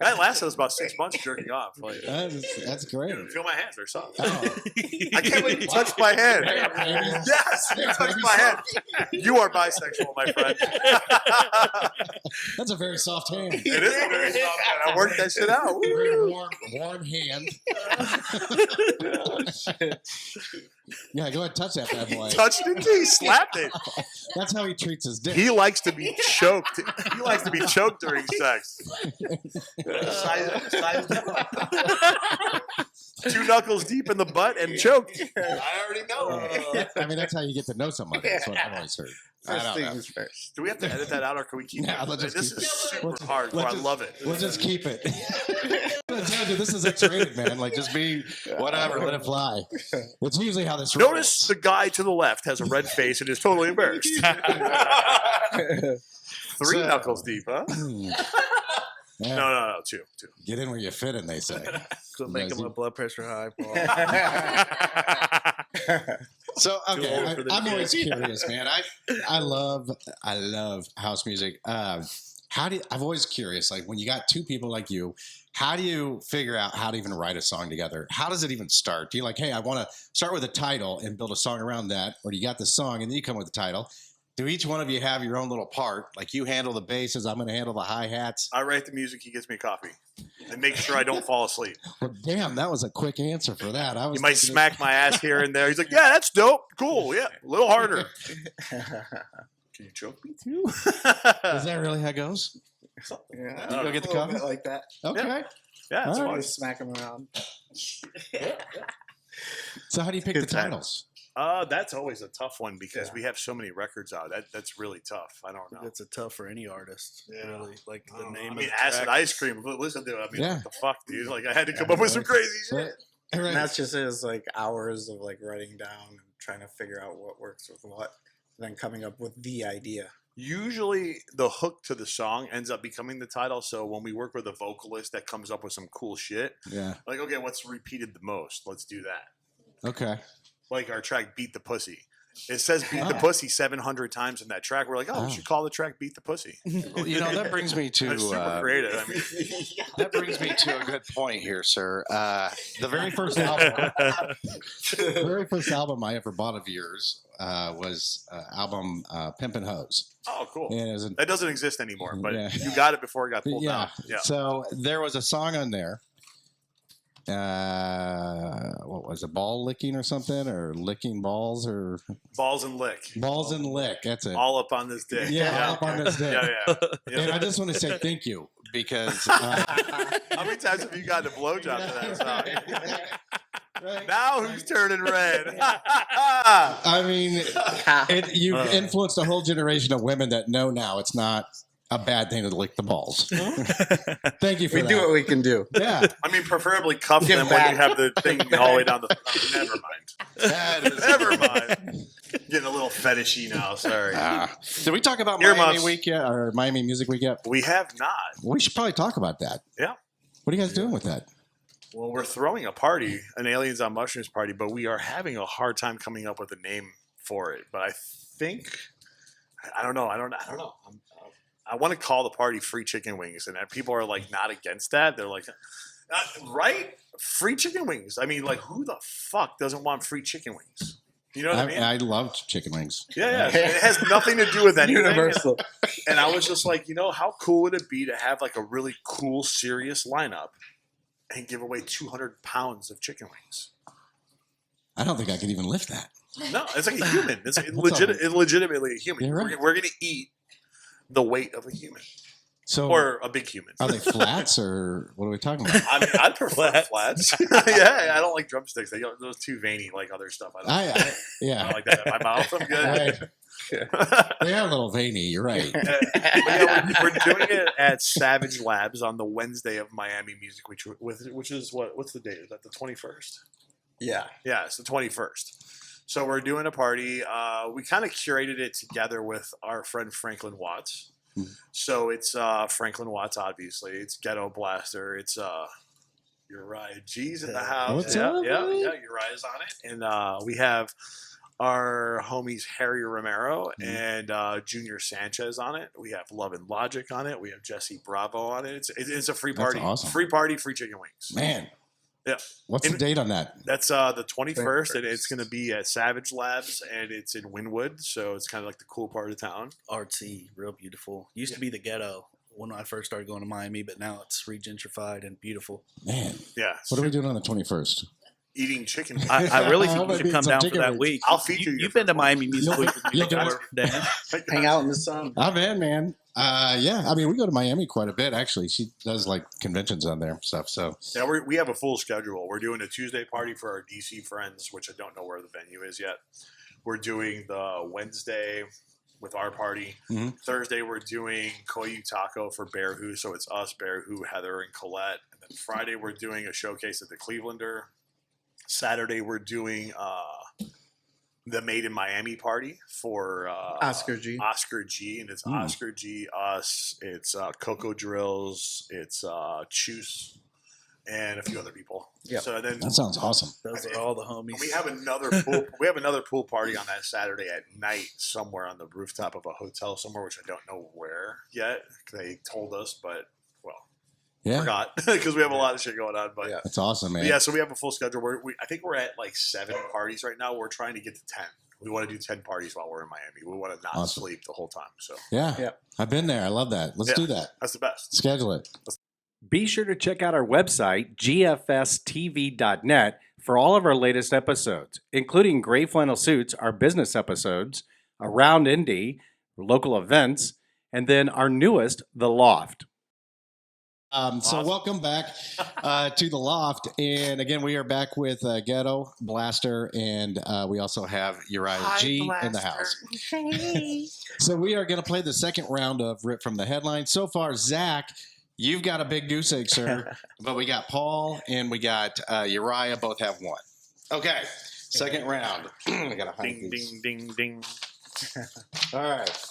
That lasted us about 6 months jerking off. Like, That's great. feel my hands are soft. Oh. I can't believe you touched my hand. Yes, you touched my hand. You are bisexual, my friend. That's a very soft hand. It is a very soft hand. I worked that shit out. Very warm hand. Yeah, go ahead, touch that bad boy. Touched it. He slapped it. That's how he treats his dick. He likes to be choked. He likes to be choked during sex. 2 knuckles deep in the butt and choked. I already know. I mean, that's how you get to know somebody. That's what I've always heard. I First don't know. things first. Do we have to edit that out, or can we keep Yeah, it? let's just This keep is it. super Let's- hardcore. let's I just- love it. We'll just keep it. I told you, this is X-rated, man. Like, just be whatever, let it fly. It's usually how this Notice rolls. the guy to the left has a red face and is totally embarrassed. 3 So- knuckles deep, huh? Yeah, No, 2. get in where you fit in, they say. Quit You making guys my do- blood pressure high, Paul. So Too old for this I'm always shit. curious, man. I love house music. I'm always curious, like when you got 2 people like you, how do you figure out how to even write a song together? How does it even start? Do you like, hey, I want to start with a title and build a song around that, or do you got the song and then you come with the title? Do each one of you have your own little part? Like you handle the basses, I'm going to handle the hi-hats. I write the music. He gets me coffee and make sure I don't fall asleep. Well, damn, that was a quick answer for that. I was You might thinking- smack my ass here and there. He's like, "Yeah, that's dope. Cool. Yeah, a little harder." Can you choke me too? Is that really how it goes? Yeah, You go get the a little coffee? bit like that. Okay. Yeah, it's All fun. right. Just smack them around. So how do you pick Good the time. titles? That's always a tough one because Yeah. we have so many records out. That's really tough. I don't know. That's a tough for any artist, Yeah. really. Like I the don't know. name I mean, of the acid track ice is- cream. Listen to it. I mean, Yeah. what the fuck, dude? Like, I had to come up with some crazy shit. Right. And that's just is like hours of like writing down and trying to figure out what works with what, then coming up with the idea. Usually, the hook to the song ends up becoming the title. So when we work with a vocalist that comes up with some cool shit, Yeah. like, okay, what's repeated the most? Let's do that. Okay. Like our track "Beat the Pussy." It says "Beat the Oh. Pussy" 700 times in that track. We're like, oh, Oh. we should call the track "Beat the Pussy." Well, you know, that brings me to That's super creative. I mean, that brings me to a good point here, sir. The very first album, the very first album I ever bought of yours was album "Pimpin' Hose." oh, cool. And it was an- That doesn't exist anymore, but Yeah. you got it before it got pulled yeah. down. Yeah. So there was a song on there. What was it? Ball licking or something, or licking balls, or Balls and lick. balls and lick. That's it. All up on this dick. Yeah, all up on this dick. Yeah. And I just want to say thank you because How many times have you gotten a blowjob to that song? Now who's turning red? I mean, you've influenced a whole generation of women that know now it's not a bad thing to lick the balls. Thank you for We that. do what we can do. Yeah, I mean, preferably cuff Give them when back. you have the thing all the way down the. Never mind. that is. Never mind. Getting a little fetishy now. Sorry. Did we talk about Earmuffs. Miami Week yet, or Miami Music Week yet? We have not. We should probably talk about that. Yeah. What are you guys doing with that? Well, we're throwing a party, an Aliens on Mushrooms party, but we are having a hard time coming up with a name for it. But I think I don't know. I want to call the party Free Chicken Wings, and people are like not against that. They're like, right? Free chicken wings. I mean, like, who the fuck doesn't want free chicken wings? You know what I mean? I love chicken wings. Yeah. It has nothing to do with anything. Universal. And I was just like, how cool would it be to have like a really cool, serious lineup and give away 200 pounds of chicken wings? I don't think I could even lift that. No, it's like a human. It's all. legitimately a human. You're right. We're going to eat the weight of a human So, or a big human. are they flats or what are we talking about? I mean, I'd prefer flats. Yeah, I don't like drumsticks. Those too veiny like other stuff. I don't Yeah, like that in my mouth. I'm good. they are a little veiny. You're right. But yeah, we're doing it at Savage Labs on the Wednesday of Miami Music Week, which is what's the date? Is that the 21st? Yeah. Yeah, it's the 21st. So we're doing a party. We kind of curated it together with our friend Franklin Watts. Mhm. So it's Franklin Watts, obviously. It's Gettoblaster. It's Uriah G's in the house. What's yeah, up, yeah, man? yeah. Uriah's on it. And we have our homies Harry Romero Mhm. and Junior Sanchez on it. We have Love and Logic on it. We have Jesse Bravo on it. It's a free That's party. awesome. Free party, free chicken wings. Man. Yeah. What's the date on that? That's the 21st, and it's going to be at Savage Labs, and it's in Wynwood, so it's kind of like the cool part of town. Artsy, real beautiful. Used to be the ghetto when I first started going to Miami, but now it's regentrified and beautiful. Man. Yeah. What are we doing on the 21st? eating chicken. I really think I you might should need come some down for chicken that wings. week. I'll feature you. You've been to Miami Music Week with me You'll do it. before, Dan. Hang out in the sun. I'm in, man. Yeah, I mean, we go to Miami quite a bit, actually. She does like conventions on there and stuff. So, Yeah, we have a full schedule. We're doing a Tuesday party for our DC friends, which I don't know where the venue is yet. We're doing the Wednesday with our party. Mhm. Thursday, we're doing Koyu Taco for Bear Who. So it's us, Bear Who, Heather, and Colette. And then Friday, we're doing a showcase at the Clevelander. Saturday, we're doing the Made in Miami party for Oscar G. Oscar G. And it's Oscar G, us. It's Coco Drills. It's Choose. And a few other people. Yep. So then that sounds awesome. Those are all the homies. we have another pool party on that Saturday at night somewhere on the rooftop of a hotel somewhere, which I don't know where yet. They told us, but Yeah, forgot because we have a lot of shit going on. But Yeah. that's awesome, man. yeah, so we have a full schedule. I think we're at like 7 parties right now. We're trying to get to 10. We want to do 10 parties while we're in Miami. We want to not Awesome. sleep the whole time. So Yeah. Yeah. I've been there. I love that. Let's Yeah. do that. that's the best. Schedule it. Be sure to check out our website, gfstv.net, for all of our latest episodes, including Gray Flannel Suits, our business episodes, Around Indy, local events, and then our newest, The Loft. So Awesome. welcome back to the Loft, and again we are back with Ghetto Blaster, and we also have Uriah G in the house. So we are going to play the second round of Rip from the Headline. So far, Zach, you've got a big goose egg, sir, but we got Paul and we got Uriah. Both have one. Okay, second round. I got to Ding, ding, ding, ding. All right,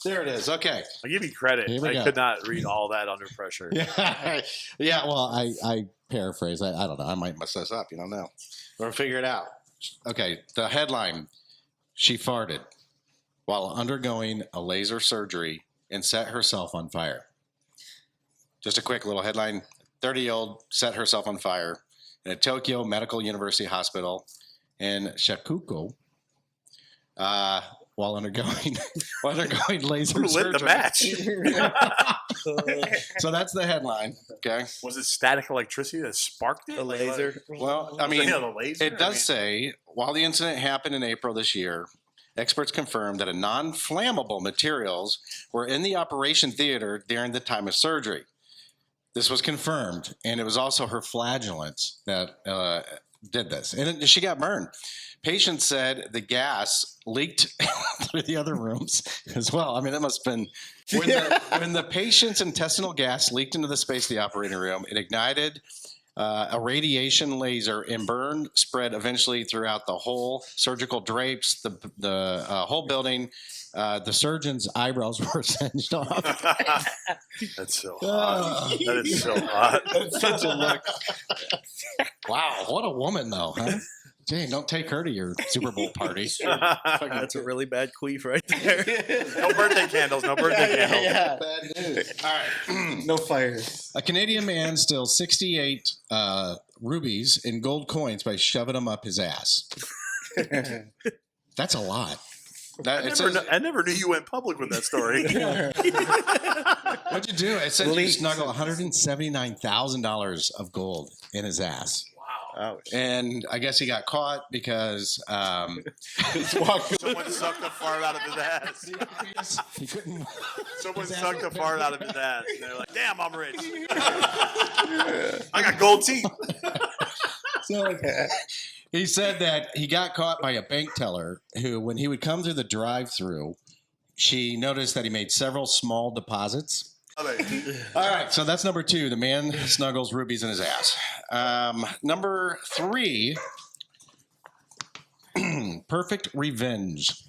there it is. Okay. I'll give you credit. Here we I go. could not read all that under pressure. Yeah, yeah. Well, I paraphrase. I don't know. I might mess this up. You don't know. We'll figure it out. Okay. The headline: She farted while undergoing a laser surgery and set herself on fire. Just a quick little headline: 30-year-old set herself on fire in a Tokyo Medical University hospital in Shikoku. While undergoing laser Who surgery. lit the match? So that's the headline. Okay. Was it static electricity that sparked it? The Like, laser. Well, I mean, the laser? it does say, while the incident happened in April this year, experts confirmed that a non-flammable materials were in the operation theater during the time of surgery. This was confirmed, and it was also her flagellants that did this. And she got burned. Patients said the gas leaked through the other rooms as well. I mean, it must have been when the patient's intestinal gas leaked into the space of the operating room, it ignited a radiation laser and burn spread eventually throughout the whole surgical drapes, the whole building. The surgeon's eyebrows were singed off. That's so hot. That is so hot. It's such a look. Wow, what a woman, though, huh? Dang, don't take her to your Super Bowl party. That's a really bad queef right there. No birthday candles. No birthday candles. Yeah. Bad news. All right. No fires. A Canadian man steals 68 rubies in gold coins by shoving them up his ass. That's a lot. I never knew you went public with that story. What'd you do? It said you Leaked. snuggle $179,000 of gold in his ass. Ouch. And I guess he got caught because Someone sucked a fart out of his ass. he couldn't. Someone His ass sucked a was fart out of his ass. And they're like, damn, I'm rich. I got gold teeth. So he said that he got caught by a bank teller who, when he would come through the drive-through, she noticed that he made several small deposits. All right, so that's number 2. The man snuggles rubies in his ass. Number 3, perfect revenge.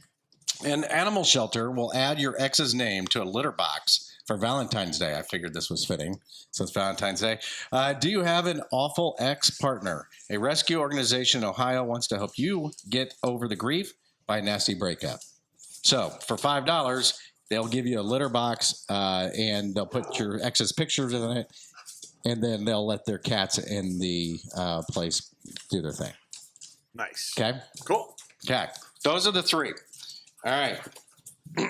An animal shelter will add your ex's name to a litter box for Valentine's Day. I figured this was fitting since Valentine's Day. Do you have an awful ex-partner? A rescue organization in Ohio wants to help you get over the grief by a nasty breakup. So for $5, they'll give you a litter box and they'll put your ex's pictures in it, and then they'll let their cats in the place do their thing. Nice. Okay? Cool. Okay. Those are the 3. All right.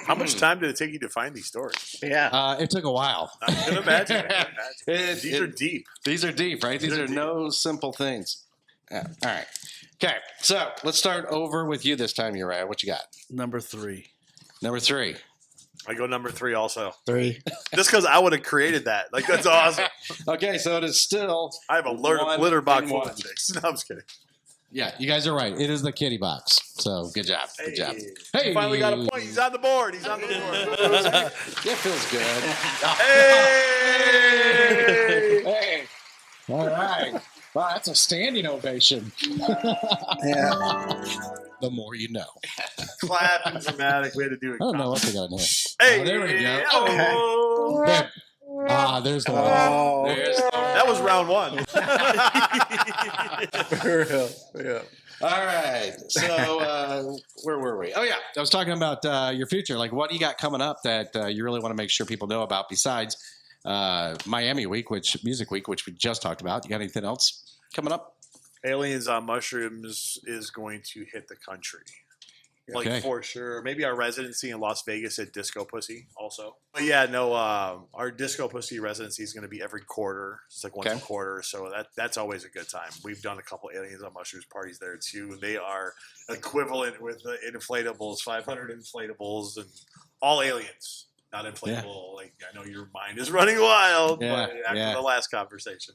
How much time did it take you to find these stories? Yeah. It took a while. I can imagine. I can imagine. These are deep. These are deep, right? These These are are deep. no simple things. Yeah. All right. Okay. So let's start over with you this time, Uriah. What you got? Number 3. Number 3. I go number 3 also. 3. Just because I would have created that. Like, that's awesome. Okay, so it is still. I have a One litter box and full one. of chicks. No, I'm just kidding. Yeah, you guys are right. It is the kitty box. So good job. Good job. Hey, You finally got a point. He's on the board. He's on the board. It feels good. Hey! Hey. All right. Wow, that's a standing ovation. Yeah. The more you know. Clap and dramatic. We had to do it. I don't know what they got in here. Hey, Oh, there we go. Oh. There. There's the one. Oh. There's the one. That was round 1. For real. Yeah. All right. So where were we? Oh, yeah. I was talking about your future. Like, what do you got coming up that you really want to make sure people know about besides Miami Week, Music Week, which we just talked about? You got anything else coming up? Aliens on Mushrooms is going to hit the country. Like, Okay. for sure. Maybe our residency in Las Vegas at Disco Pussy also. But yeah, no, our Disco Pussy residency is going to be every quarter. It's like once Okay. a quarter. So that's always a good time. We've done a couple Aliens on Mushrooms parties there too. They are equivalent with the inflatables, 500 inflatables, and all aliens. Not inflatable. Like, I know your mind is running wild Yeah, but after yeah. the last conversation.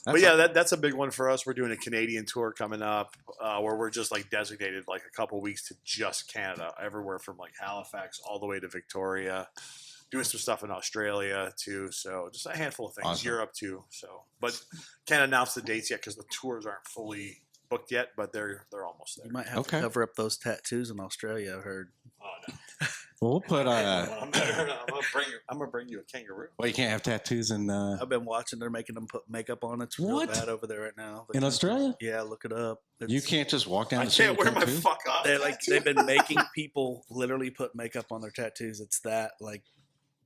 But yeah, that's a big one for us. We're doing a Canadian tour coming up where we're just like designated like a couple weeks to just Canada, everywhere from like Halifax all the way to Victoria. Doing some stuff in Australia too, so just a handful of things. Awesome. Europe too, so but can't announce the dates yet because the tours aren't fully booked yet, but they're almost there. You might have Okay. to cover up those tattoos in Australia, I heard. Oh no! Well, we'll put. I'm gonna bring you a kangaroo. Well, you can't have tattoos in. I've been watching. They're making them put makeup on. It's real What? bad over there right now. In Australia? Yeah, look it up. You can't just walk down I the street. can't with wear my tattoos? fuck off. They're like they've been making people literally put makeup on their tattoos. It's that like.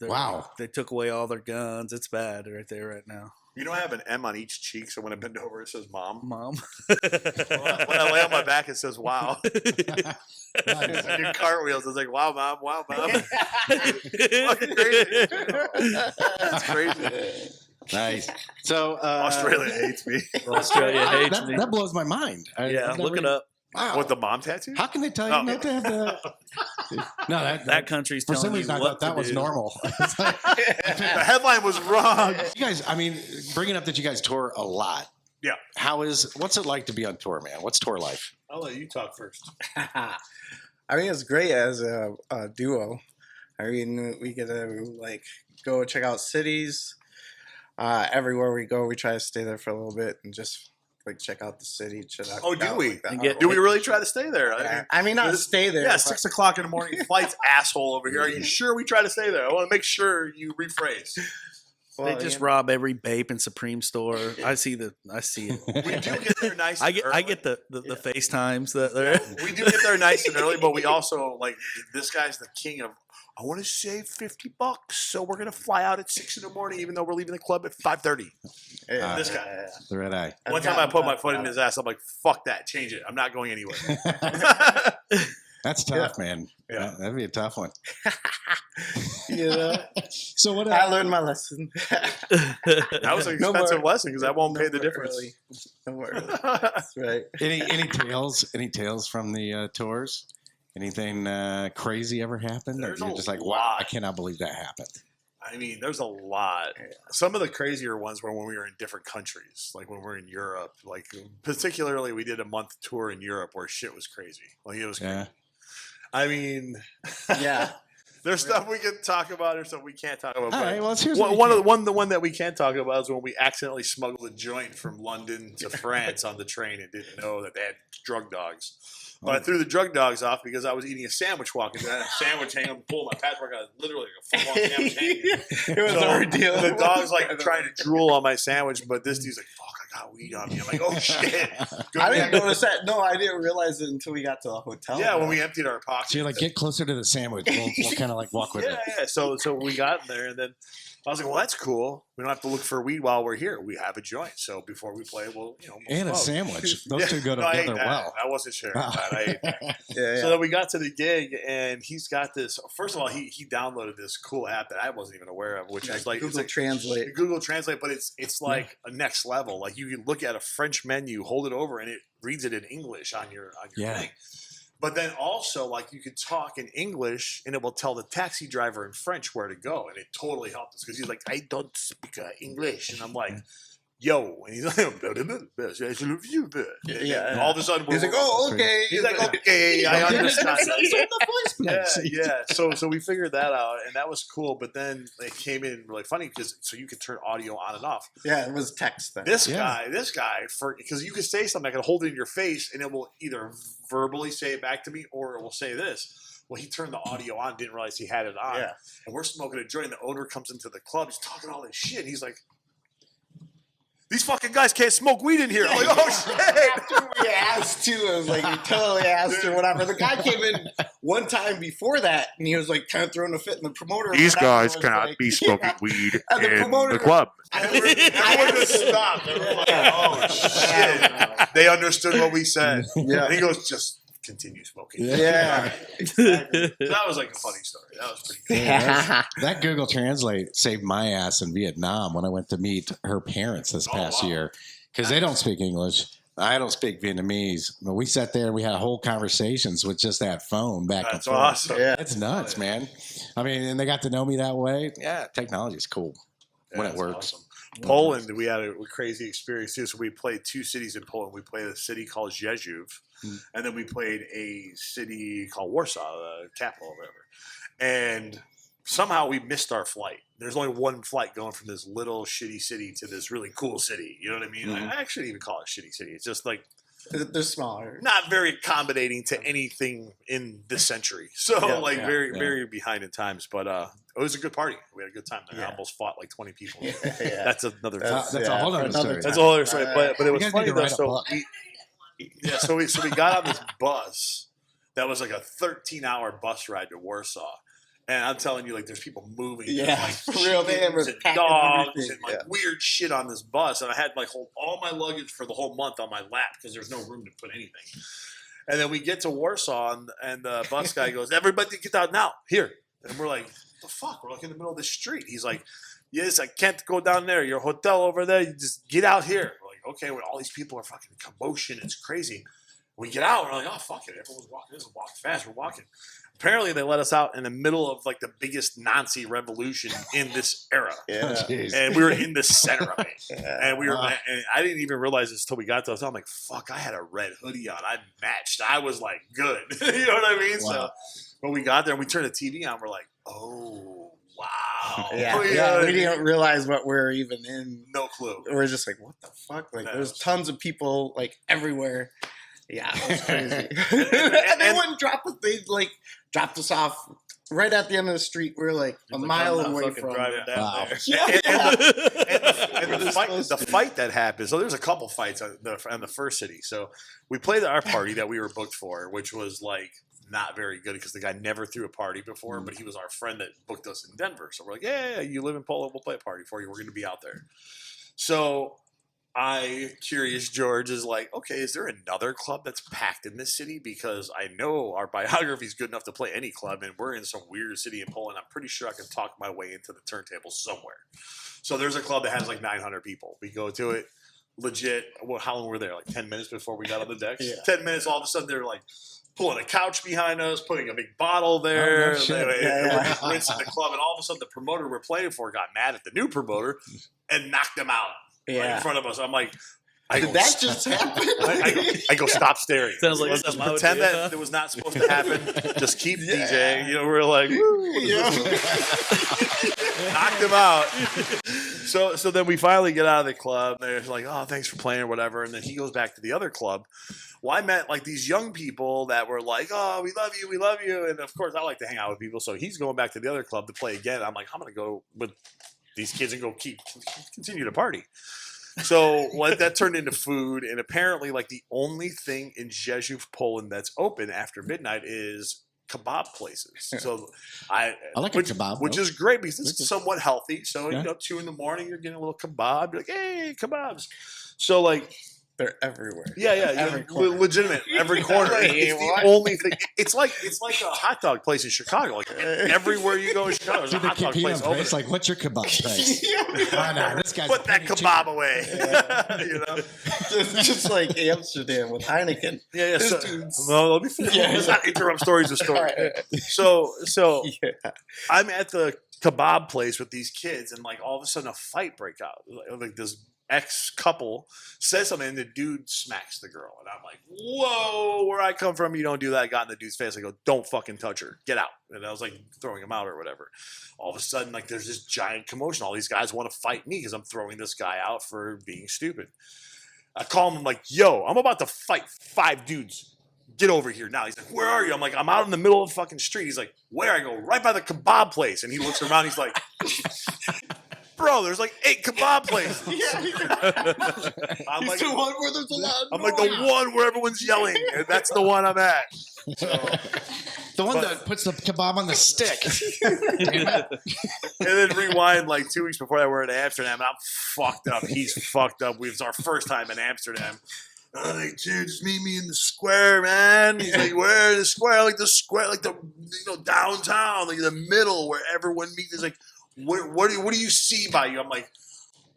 Wow. They took away all their guns. It's bad right there right now. You know, I have an M on each cheek, so when I bend over, it says "mom." Mom. When I lay on my back, it says "wow." Nice. I do cartwheels. It's like "wow, mom, wow, mom." Fucking crazy. That's crazy. Nice. So Australia hates me. Australia hates that, me. that blows my mind. Yeah, look it up. Wow. What, the mom tattoo? How can they tell you Oh. not to have the? No, That country's for telling some reason you I what thought that to was do. normal. It's like- The headline was wrong. you guys, I mean, bringing up that you guys tour a lot. Yeah. What's it like to be on tour, man? What's tour life? I'll let you talk first. I mean, it's great as a duo. I mean, we get to like go check out cities. Everywhere we go, we try to stay there for a little bit and just like check out the city. Check out, Oh, do we? like, the And get- Do we really try to stay there? I mean, not This- stay there. Yeah, but- 6 o'clock in the morning. Flight's asshole over here. Are you sure we try to stay there? I want to make sure you rephrase. well, They just you know, rob every Bape and Supreme store. I see it. We do get there nice. I and get early. the FaceTimes that they're. We do get there nice and early, but we also like this guy's the king of. I want to save $50, so we're gonna fly out at 6 in the morning, even though we're leaving the club at 5:30. yeah, This guy. yeah, The red eye. yeah. One time I put my foot in his ass. I'm like, "Fuck that! Change it. I'm not going anywhere." That's tough, man. Yeah. That'd be a tough one. You know, So what? I learned my lesson. That was an No expensive more- lesson because I won't pay the no more difference. early. No more early. That's right. Any tales? Any tales from the tours? Anything crazy ever happened? There's You're a just like, wow, lot. I cannot believe that happened. I mean, there's a lot. Some of the crazier ones were when we were in different countries, like when we were in Europe. Like particularly, we did a month tour in Europe where shit was crazy. Like it was crazy. Yeah. I mean, Yeah. there's stuff we can talk about or stuff we can't talk about. All but right. Well, here's the one that we can talk about is when we accidentally smuggled a joint from London to France on the train and didn't know that they had drug dogs. But I threw the drug dogs off because I was eating a sandwich walking down. A sandwich hanging, pulling my passport out, literally like a full-on sandwich hanging. It was So, an ordeal. The dog's like trying to drool on my sandwich, but this dude's like, "Fuck, I got weed on me." I'm like, "Oh shit!" Good I didn't thing- notice that. No, I didn't realize it until we got to the hotel. Yeah, when we emptied our pockets. So you're like, get closer to the sandwich. We'll kind of like walk with yeah, it. yeah. So we got in there, and then I was like, "Well, that's cool." we don't have to look for weed while we're here. We have a joint. So before we play, we'll And a smoke. sandwich. Those two go No, I ate together that. well. I wasn't sharing that. I ate that. Yeah, So then we got to the gig, and he's got this. First of all, he downloaded this cool app that I wasn't even aware of, which is like Google it's like Translate. Google Translate, but it's like a next level. Like you can look at a French menu, hold it over, and it reads it in English on your Yeah. thing. But then also, like, you could talk in English, and it will tell the taxi driver in French where to go, and it totally helped us because he's like, I don't speak English, and I'm like, yo, and he's like, Yeah. all of a sudden, He's like, oh, okay. He's like, okay, I understand. Yeah, Yeah. yeah. So we figured that out, and that was cool. But then they came in really funny because so you could turn audio on and off. Yeah, it was text then. This Yeah. guy, because you can say something, I can hold it in your face, and it will either verbally say it back to me, or it will say this. Well, he turned the audio on, didn't realize he had it on, Yeah. and we're smoking a joint. And the owner comes into the club, he's talking all this shit. And he's like, "These fucking guys can't smoke weed in here." I'm like, "Oh shit!" After we asked too, I was like, we totally asked or whatever. The guy came in one time before that, and he was like kind of throwing a fit, and the promoter. These guys was cannot like, be smoking yeah. weed And the in promoter- the club. I wouldn't have stopped. They were like, "Oh shit!" They understood what we said. Yeah. And he goes, "Just continue smoking." Yeah. Exactly. So that was like a funny story. That was pretty cool. That Google Translate saved my ass in Vietnam when I went to meet her parents this past wow. year because they don't speak English. I don't speak Vietnamese. But we sat there and we had whole conversations with just that phone back That's and forth. awesome. Yeah. It's nuts, man. I mean, and they got to know me that way. Yeah, technology's cool when it that's works. awesome. Poland, we had a crazy experience too. So we played two cities in Poland. We played a city called Rzeszów, and then we played a city called Warsaw, the capital or whatever. And somehow we missed our flight. There's only one flight going from this little shitty city to this really cool city. You know what I mean? I actually even call it a shitty city. It's just like They're smaller. not very accommodating to anything in this century. So Yeah, very behind in times. But it was a good party. We had a good time. I Yeah. almost fought like 20 people. Yeah. That's another. That's a whole other story. That's a whole other story. But it You was guys funny need to though. write a So book. we got on this bus that was like a 13-hour bus ride to Warsaw. And I'm telling you, like, there's people moving. Yeah, There's, like, for real, they chickens were and packing dogs everything, and like yeah. weird shit on this bus. And I had like all my luggage for the whole month on my lap because there's no room to put anything. And then we get to Warsaw, and the bus guy goes, "Everybody get out now, here." And we're like, "What the fuck? We're like in the middle of the street." He's like, "Yes, I can't go down there. Your hotel over there. You just get out here." We're like, "Okay." Well, all these people are fucking commotion. It's crazy. We get out. We're like, "Oh fuck it." Everyone's walking. This is walking fast. We're walking. Apparently, they let us out in the middle of like the biggest Nazi revolution in this era. Yeah. Jeez. And we were in the center of it. Yeah. And we were, and I didn't even realize this until we got to us. I'm like, fuck, I had a red hoodie on. I matched. I was like, good. You know what I mean? Wow. So when we got there and we turned the TV on, we're like, oh, wow. Yeah, You know what I we mean? didn't realize what we're even in. No clue. We're just like, what the fuck? Like, No, there's it's- tons of people like everywhere. Yeah, it was crazy. And- and they wouldn't drop us. They like dropped us off right at the end of the street. We're like a He's like, mile I'm not away fucking from. driving down Wow. there. Yeah, And the fight that happened. So there's a couple fights on the first city. So we played our party that we were booked for, which was like not very good because the guy never threw a party before, but he was our friend that booked us in Denver. So we're like, yeah, you live in Poland, we'll play a party for you. We're going to be out there. So Curious George is like, okay, is there another club that's packed in this city? Because I know our biography is good enough to play any club, and we're in some weird city in Poland. I'm pretty sure I can talk my way into the turntable somewhere. So there's a club that has like 900 people. We go to it, legit. Well, how long were we there? Like 10 minutes before we got on the decks? Yeah. 10 minutes, all of a sudden they're like pulling a couch behind us, putting a big bottle there. Oh, no shit. And Yeah, we're just rinsing the club, and all of a sudden the promoter we're playing for got mad at the new promoter and knocked them out right in Yeah. front of us. I'm like, Did that just happen? I go, stop staring. Sounds like Let's something just I would pretend do, that huh? it was not supposed to happen. Just keep Yeah. DJing. You know, we're like, woo, Yeah. knocked him out. So then we finally get out of the club. They're like, oh, thanks for playing or whatever. And then he goes back to the other club. Well, I met like these young people that were like, oh, we love you, we love you. And of course, I like to hang out with people. So he's going back to the other club to play again. I'm like, I'm going to go with these kids and go continue to party. So that turned into food, and apparently, like the only thing in Rzeszów, Poland, that's open after midnight is kebab places. So I like a kebab, which though. is great because it's somewhat healthy. So 2 in the morning, you're getting a little kebab. You're like, hey, kebabs. So like. They're everywhere. Yeah, Every corner. legitimate. Every corner. It's the only thing. It's like a hot dog place in Chicago. Like everywhere you go in Chicago, there's a Dude, the hot dog kid place over It's there. like, what's your kebab price? Oh, no, this guy's Put that penny kebab away. You know, just like Amsterdam with Heineken. Yeah. This So, dude's- well, let me finish. Let's not interrupt stories of story. So Yeah. I'm at the kebab place with these kids, and like all of a sudden a fight break out. Like this ex-couple says something, and the dude smacks the girl, and I'm like, "Whoa! Where I come from, you don't do that." I got in the dude's face. I go, "Don't fucking touch her. Get out!" And I was like throwing him out or whatever. All of a sudden, like there's this giant commotion. All these guys want to fight me because I'm throwing this guy out for being stupid. I call him. I'm like, "Yo, I'm about to fight 5 dudes. Get over here now." He's like, "Where are you?" I'm like, "I'm out in the middle of the fucking street." He's like, "Where?" I go, "Right by the kebab place." And he looks around. He's like, "Bro, there's like 8 kebab places." I'm like, the one where there's a lot of I'm like the one where everyone's yelling. And that's the one I'm at. So, The one that puts the kebab on the stick. and then rewind like 2 weeks before that, we're in Amsterdam, and I'm fucked up. He's fucked up. It was our first time in Amsterdam. I'm like, "Dude, just meet me in the square, man." He's like, "Where? The square? Like the square, like the downtown, like the middle where everyone meets." He's like, what do you see by you?" I'm like,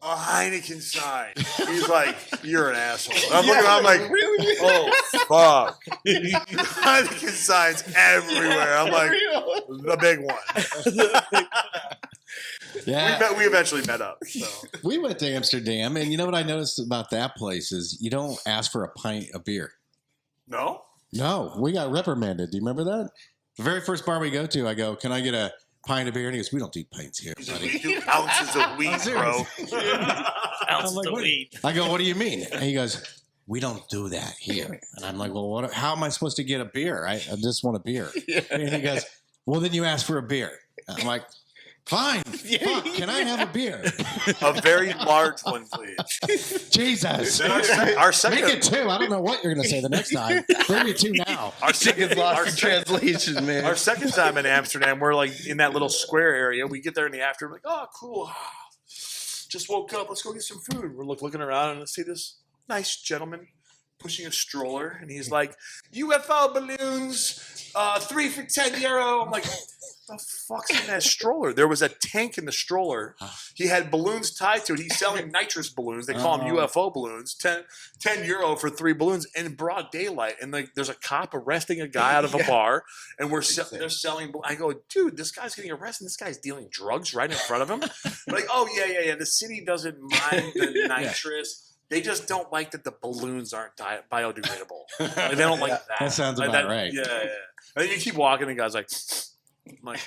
"A Heineken sign." He's like, "You're an asshole." I'm looking around, I'm like, really? "Oh fuck!" Heineken signs everywhere. I'm like, the big one. Yeah. We eventually met up. So. We went to Amsterdam, and you know what I noticed about that place is you don't ask for a pint of beer. No? No, we got reprimanded. Do you remember that? The very first bar we go to, I go, "Can I get a pint of beer?" And he goes, "We don't do pints here, buddy." We do ounces of weed, bro. I'm like, "What?" I go, "What do you mean?" And he goes, "We don't do that here." And I'm like, "Well, how am I supposed to get a beer? I just want a beer." And he goes, "Well, then you ask for a beer." I'm like, "Fine. Fuck, can I have a beer?" A very large one, please. Jesus. Then our second, Make it 2. I don't know what you're going to say the next time. Bring me 2 now. our second, our, Translation, man. our second time in Amsterdam, we're like in that little square area. We get there in the afternoon, like, "Oh, cool. Just woke up. Let's go get some food." We're looking around and I see this nice gentleman pushing a stroller, and he's like, "UFO balloons, 3 for €10." I'm like, "What the fuck's in that stroller?" There was a tank in the stroller. He had balloons tied to it. He's selling nitrous balloons. They call them UFO balloons. 10 euro for 3 balloons in broad daylight. And like, there's a cop arresting a guy out of a bar, and they're selling. I go, "Dude, this guy's getting arrested. This guy's dealing drugs right in front of him." Like, "Oh yeah. The city doesn't mind the nitrous. They just don't like that the balloons aren't biodegradable. Like, they don't like that." That sounds Like, about right. Yeah. And then you keep walking, and the guy's like, I'm like,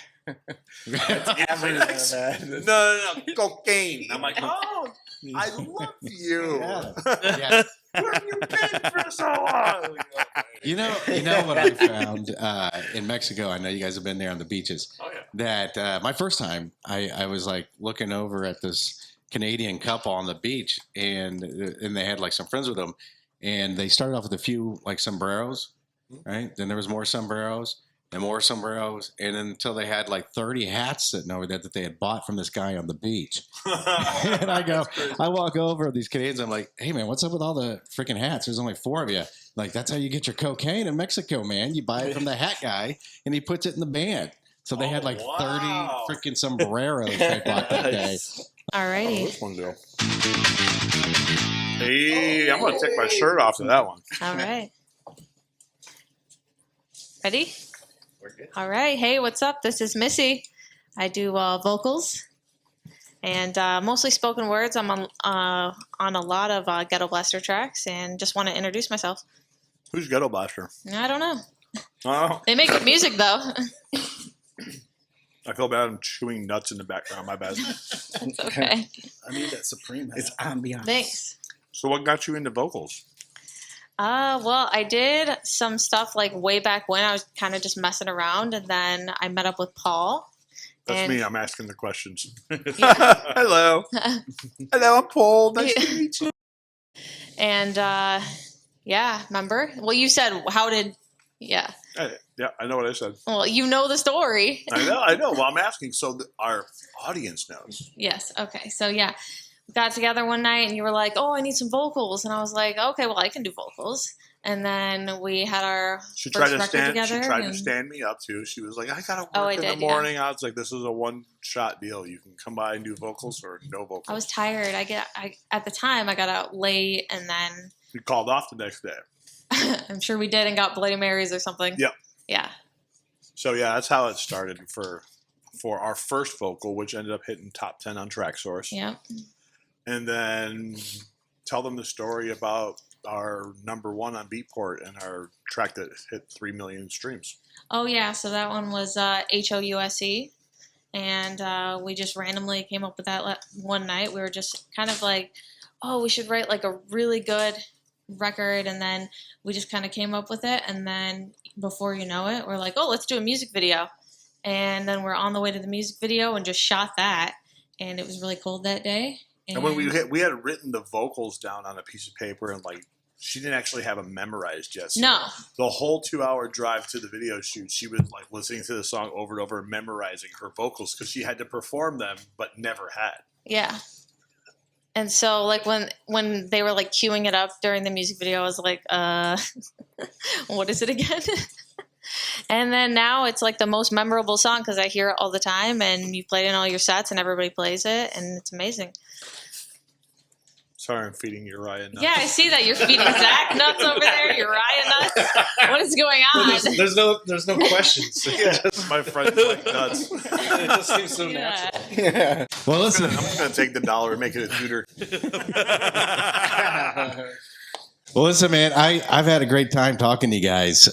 no, cocaine. I'm like, "Oh, I love you. Yeah. Where have you been for so long?" You know what I found in Mexico? I know you guys have been there on the beaches. Oh yeah. That my first time, I was like looking over at this Canadian couple on the beach, and they had like some friends with them, and they started off with a few like sombreros, right? Then there was more sombreros and more sombreros, and then until they had like 30 hats sitting over there that they had bought from this guy on the beach. And I walk over these Canadians. I'm like, "Hey man, what's up with all the freaking hats? There's only 4 of you. Like, that's how you get your cocaine in Mexico, man. You buy it from the hat guy, and he puts it in the band." So they had like 30 freaking sombreros they bought that day. Alrighty. This one do. Hey, I'm gonna take my shirt off to that one. All right. Ready? All right. Hey, what's up? This is Missy. I do vocals and mostly spoken words. I'm on a lot of Gettoblaster tracks, and just want to introduce myself. Who's Gettoblaster? I don't know. Oh, They make good music though. I feel bad. I'm chewing nuts in the background. My bad. It's okay. I need that Supreme. It's ambiance. Thanks. So, what got you into vocals? Well, I did some stuff like way back when I was kind of just messing around, and then I met up with Paul. That's and, me. I'm asking the questions. Yeah. Hello. Hello, I'm Paul. Nice to meet you. And yeah, remember? Well, you said, how did Yeah. Yeah, I know what I said. Well, you know the story. I know. Well, I'm asking so that our audience knows. Yes. Okay. So yeah, we got together one night and you were like, "Oh, I need some vocals," and I was like, "Okay, well, I can do vocals." And then we had our She first tried to record stand. together. She tried to and- stand me up too. She was like, "I gotta work Oh, I in did, the yeah. morning." I was like, "This is a one-shot deal. You can come by and do vocals or no vocals." I was tired. At the time I got out late, and then We called off the next day. I'm sure we did and got Bloody Marys or something. Yep. Yeah. So yeah, that's how it started for our first vocal, which ended up hitting top 10 on TrackSource. Yeah. And then tell them the story about our number one on Beatport and our track that hit 3 million streams. Oh yeah. So that one was HOUSE, and we just randomly came up with that one night. We were just kind of like, "Oh, we should write like a really good record," and then we just kind of came up with it, and then before you know it, we're like, "Oh, let's do a music video," and then we're on the way to the music video and just shot that, and it was really cold that day. And when we had written the vocals down on a piece of paper, and like she didn't actually have them memorized yet. So No. the whole 2-hour drive to the video shoot, she was like listening to the song over and over, memorizing her vocals because she had to perform them, but never had. Yeah. And so like when they were like queuing it up during the music video, I was like, what is it again? And then now it's like the most memorable song because I hear it all the time, and you play it in all your sets and everybody plays it, and it's amazing. Sorry, I'm feeding Uriah nuts. Yeah, I see that. You're feeding Zach nuts over there, Uriah nuts. What is going on? There's no questions. My friends like nuts. It just seems so Yeah. natural. Yeah. Well, listen. I'm just gonna take the dollar and make it a tutor. Well, listen, man, I've had a great time talking to you guys.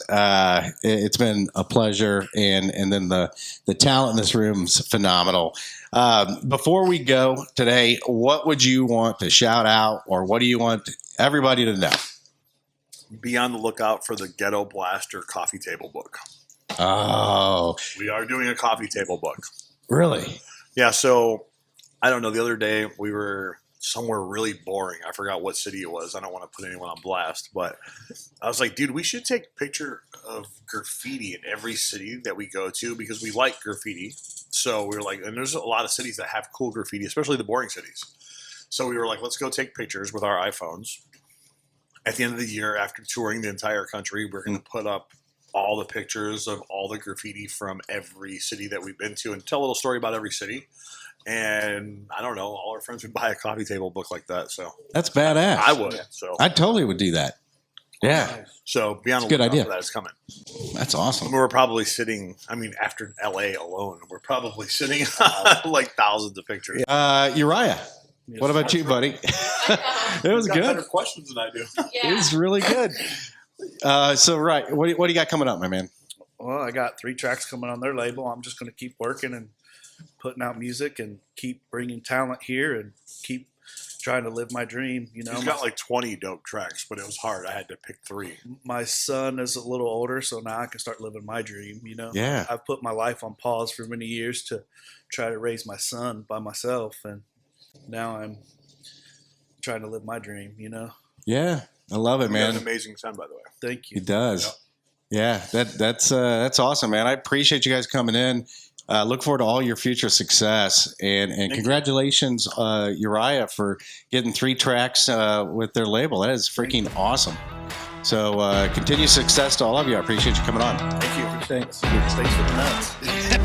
It's been a pleasure, and then the talent in this room's phenomenal. Before we go today, what would you want to shout out, or what do you want everybody to know? Be on the lookout for the Gettoblaster coffee table book. Oh, We are doing a coffee table book. really? Yeah, so I don't know. The other day we were somewhere really boring. I forgot what city it was. I don't want to put anyone on blast, but I was like, dude, we should take a picture of graffiti in every city that we go to because we like graffiti. So we were like, and there's a lot of cities that have cool graffiti, especially the boring cities. So we were like, let's go take pictures with our iPhones. At the end of the year, after touring the entire country, we're going to put up all the pictures of all the graffiti from every city that we've been to and tell a little story about every city. And I don't know, all our friends would buy a coffee table book like that. So That's badass. I would. So I totally would do that. Yeah, so be on the It's a good lookout idea. for that. It's coming. that's awesome. We're probably sitting, I mean, after LA alone, we're probably sitting on like thousands of pictures. Uriah, what about you, buddy? It was You've got better good. questions than I do. It was really good. So, right, what do you got coming up, my man? Well, I got 3 tracks coming on their label. I'm just going to keep working and putting out music and keep bringing talent here and keep trying to live my dream. You know, He's got like 20 dope tracks, but it was hard. I had to pick 3. my son is a little older, so now I can start living my dream. You know, Yeah. I've put my life on pause for many years to try to raise my son by myself, and now I'm trying to live my dream. You know, Yeah, I love it, You got an man. amazing son, by the way. thank He you. does. Yeah, that's awesome, man. I appreciate you guys coming in. Look forward to all your future success, and congratulations, Uriah, for getting 3 tracks with their label. That is freaking awesome. So continue success to all of you. I appreciate you coming on. Thank you. Thanks for the nuts.